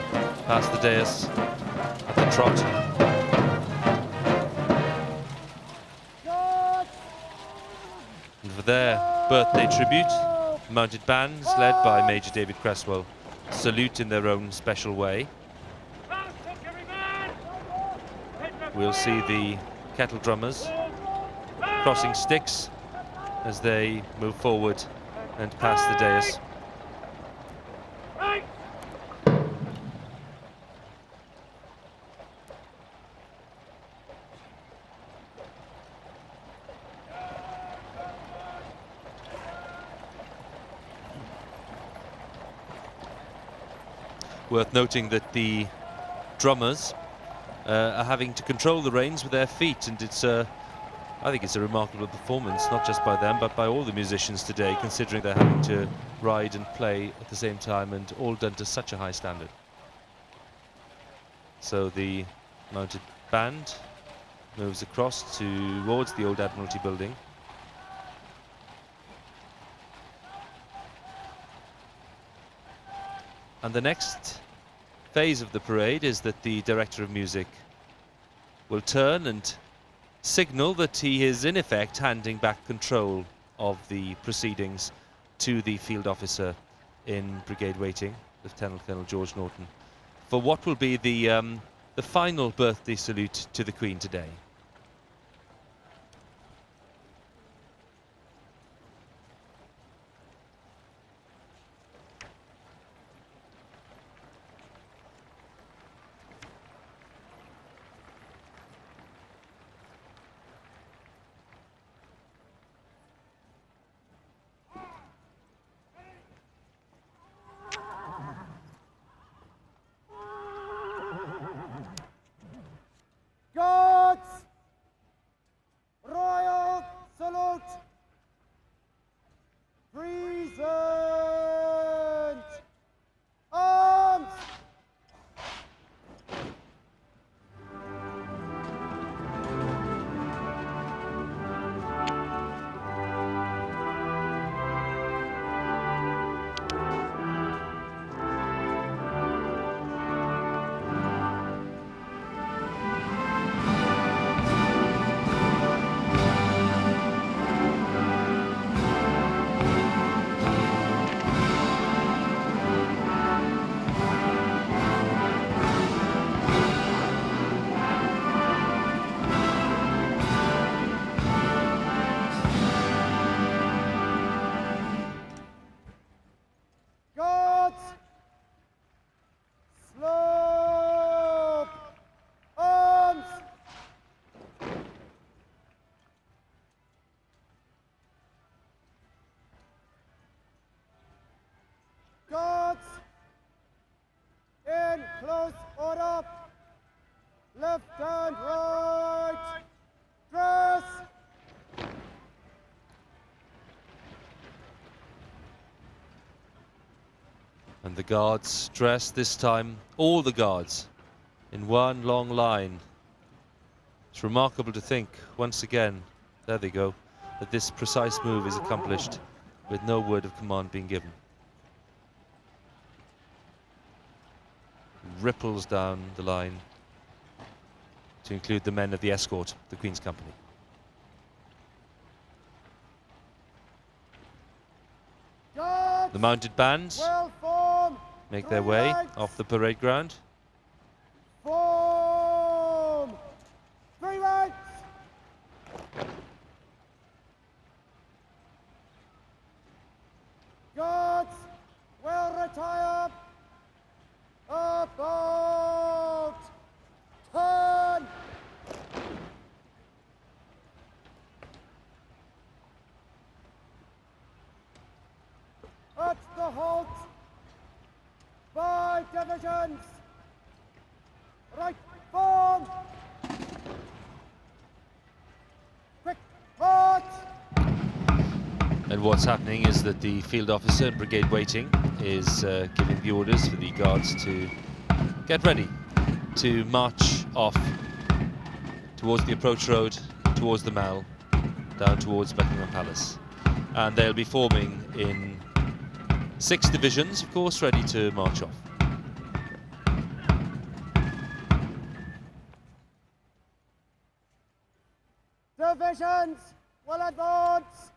past the dais at the Trot. And for their birthday tribute, mounted bands led by Major David Cresswell salute in their own special way. We'll see the kettle drummers crossing sticks as they move forward and past the dais. Worth noting that the drummers are having to control the reins with their feet, and I think it's a remarkable performance, not just by them but by all the musicians today, considering they're having to ride and play at the same time, and all done to such a high standard. So the mounted band moves across towards the old Admiralty building. And the next phase of the parade is that the Director of Music will turn and signal that he is in effect handing back control of the proceedings to the field officer in brigade waiting, Lieutenant Colonel George Norton, for what will be the final birthday salute to the Queen today. Guards! Royal salute! Present! Arms! Guards! Slope! Arms! Guards! In close order! Left and right! Dress! And the guards dress this time, all the guards, in one long line. It's remarkable to think, once again, there they go, that this precise move is accomplished with no word of command being given. Ripples down the line to include the men of the escort, the Queen's Company. Guards! The mounted bands Well formed! make their way off the parade ground. Form! Three ranks! Guards! Well retired! About! Turn! At the halt! By divisions! Right form! Quick march! And what's happening is that the field officer in brigade waiting is giving the orders for the guards to get ready to march off towards the approach road, towards the Mall, down towards Buckingham Palace. And they'll be forming in 6 divisions, of course, ready to march off. Divisions will advance.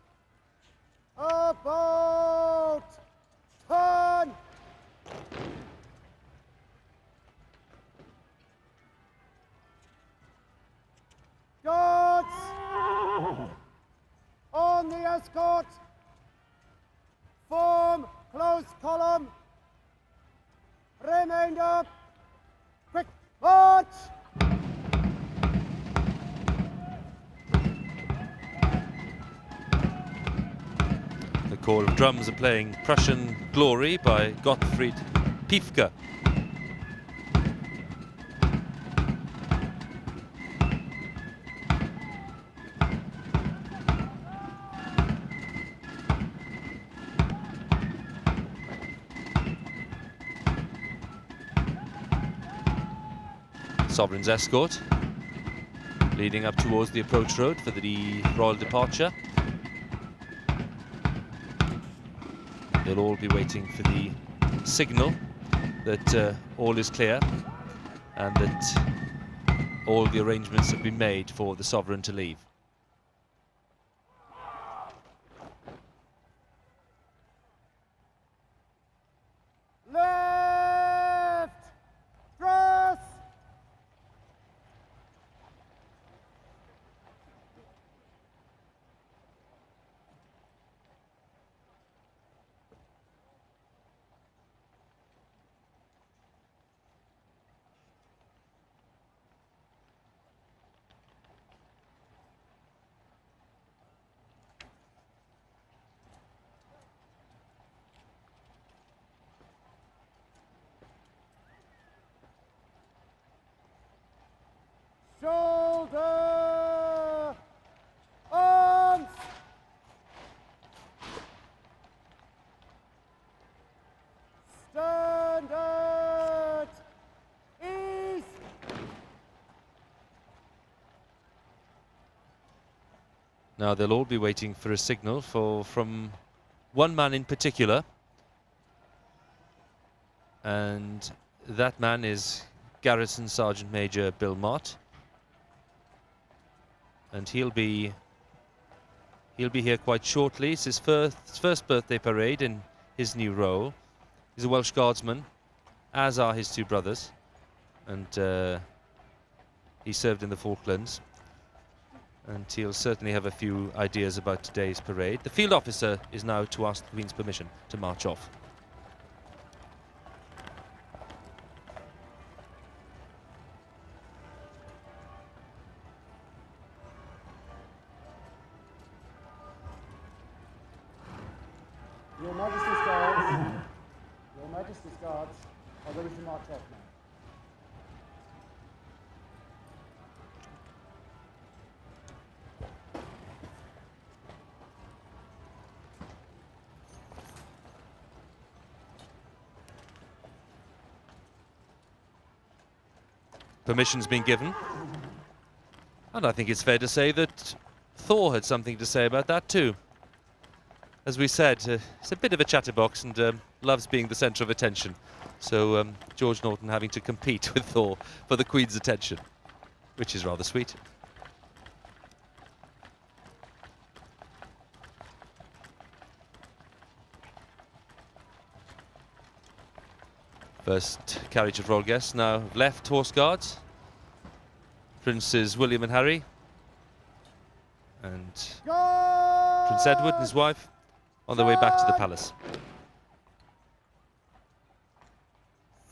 About turn. Guards on the escort. Form close column. Remainder quick march. The corps of drums are playing Prussian Glory by Gottfried Piefke. Sovereign's escort leading up towards the approach road for the royal departure. They'll all be waiting for the signal that all is clear and that all the arrangements have been made for the sovereign to leave. Left dress. Shoulder, arms, standard, ease. Now they'll all be waiting for a signal from one man in particular, and that man is Garrison Sergeant Major Bill Mott, and he'll be here quite shortly. It's his first birthday parade in his new role. He's a Welsh Guardsman, as are his 2 brothers, and he served in the Falklands, and he'll certainly have a few ideas about today's parade. The field officer is now to ask the Queen's permission to march off. Your Majesty's Guards, Your Majesty's Guards are ready to march off now. Permission's been given, and I think it's fair to say that Thor had something to say about that too. As we said, he's a bit of a chatterbox and loves being the centre of attention. So George Norton having to compete with Thor for the Queen's attention, which is rather sweet. First carriage of royal guests now left Horse Guards. Princes William and Harry, and Prince Edward and his wife on their way back to the palace.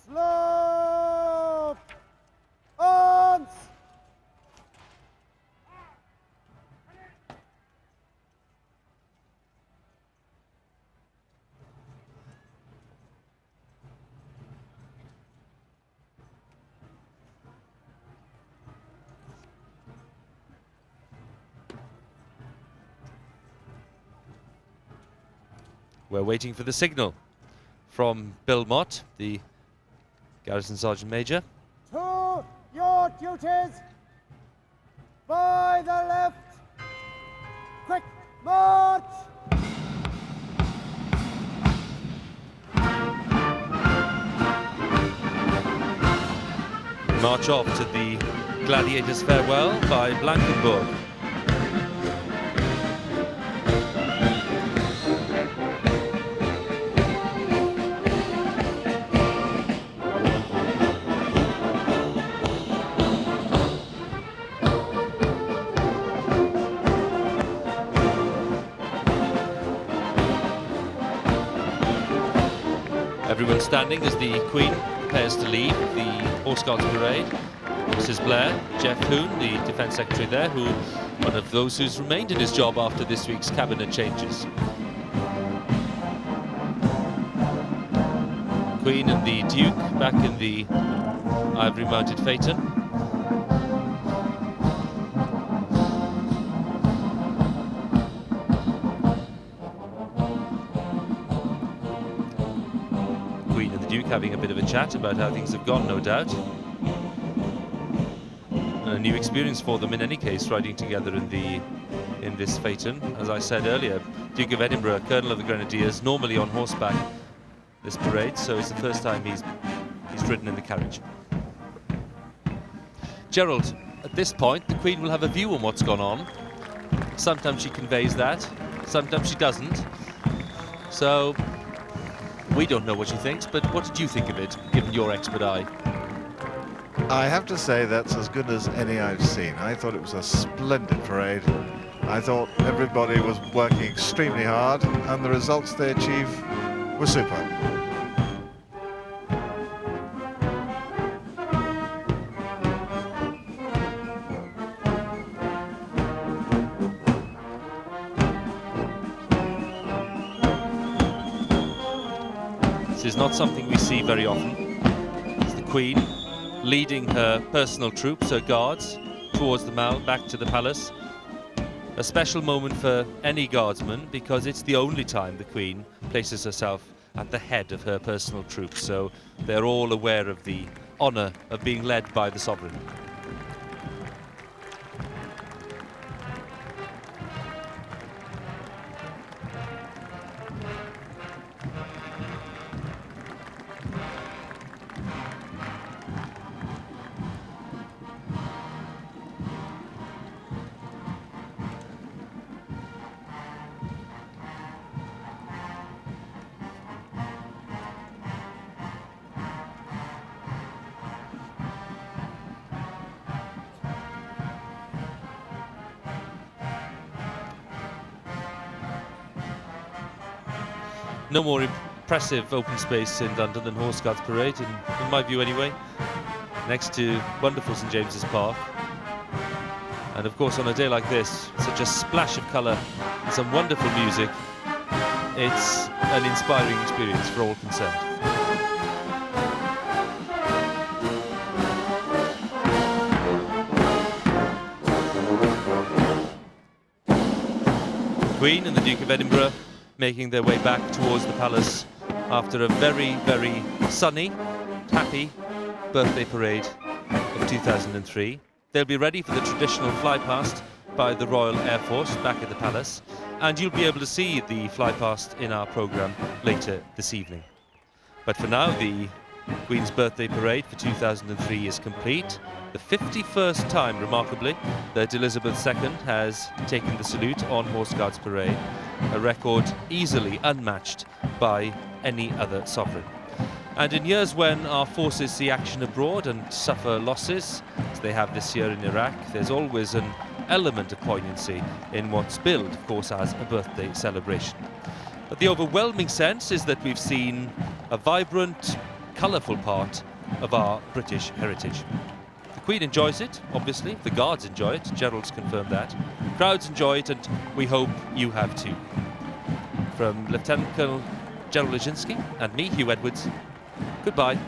Slow, arms. We're waiting for the signal from Bill Mott, the Garrison Sergeant Major. To your duties. By the left. Quick march. march off to the Gladiators' Farewell by Blankenburg. Everyone standing as the Queen prepares to leave the Horse Guards Parade. Mrs. Blair, Jeff Hoon, the Defence Secretary there, one of those who's remained in his job after this week's cabinet changes. Queen and the Duke back in the ivory-mounted phaeton. Queen and the Duke having a bit of a chat about how things have gone, no doubt. A new experience for them in any case, riding together in this phaeton. As I said earlier, Duke of Edinburgh, Colonel of the Grenadiers, normally on horseback this parade, so it's the first time he's ridden in the carriage. Gerald, at this point the Queen will have a view on what's gone on. Sometimes she conveys that, sometimes she doesn't. So we don't know what she thinks, but what did you think of it, given your expert eye? I have to say that's as good as any I've seen. I thought it was a splendid parade. I thought everybody was working extremely hard, and the results they achieved were superb. This is not something we see very often. It's the Queen leading her personal troops, her guards, towards the Mall, back to the palace. A special moment for any guardsman, because it's the only time the Queen places herself at the head of her personal troops, so they're all aware of the honour of being led by the sovereign. No more impressive open space in London than Horse Guards Parade, in my view anyway, next to wonderful St James's Park. And of course on a day like this, such a splash of colour, some wonderful music. It's an inspiring experience for all concerned. Queen and the Duke of Edinburgh making their way back towards the palace after a very, very sunny, happy birthday parade of 2003. They'll be ready for the traditional fly past by the Royal Air Force back at the palace, and you'll be able to see the fly past in our programme later this evening. But for now, the Queen's birthday parade for 2003 is complete. The 51st time, remarkably, that Elizabeth II has taken the salute on Horse Guards Parade, a record easily unmatched by any other sovereign. And in years when our forces see action abroad and suffer losses, as they have this year in Iraq, there's always an element of poignancy in what's billed, of course, as a birthday celebration. But the overwhelming sense is that we've seen a vibrant, colourful part of our British heritage. The Queen enjoys it, obviously. The Guards enjoy it. Gerald's confirmed that. Crowds enjoy it, and we hope you have too. From Lieutenant Colonel Gerald Legzinski and me, Hugh Edwards, goodbye.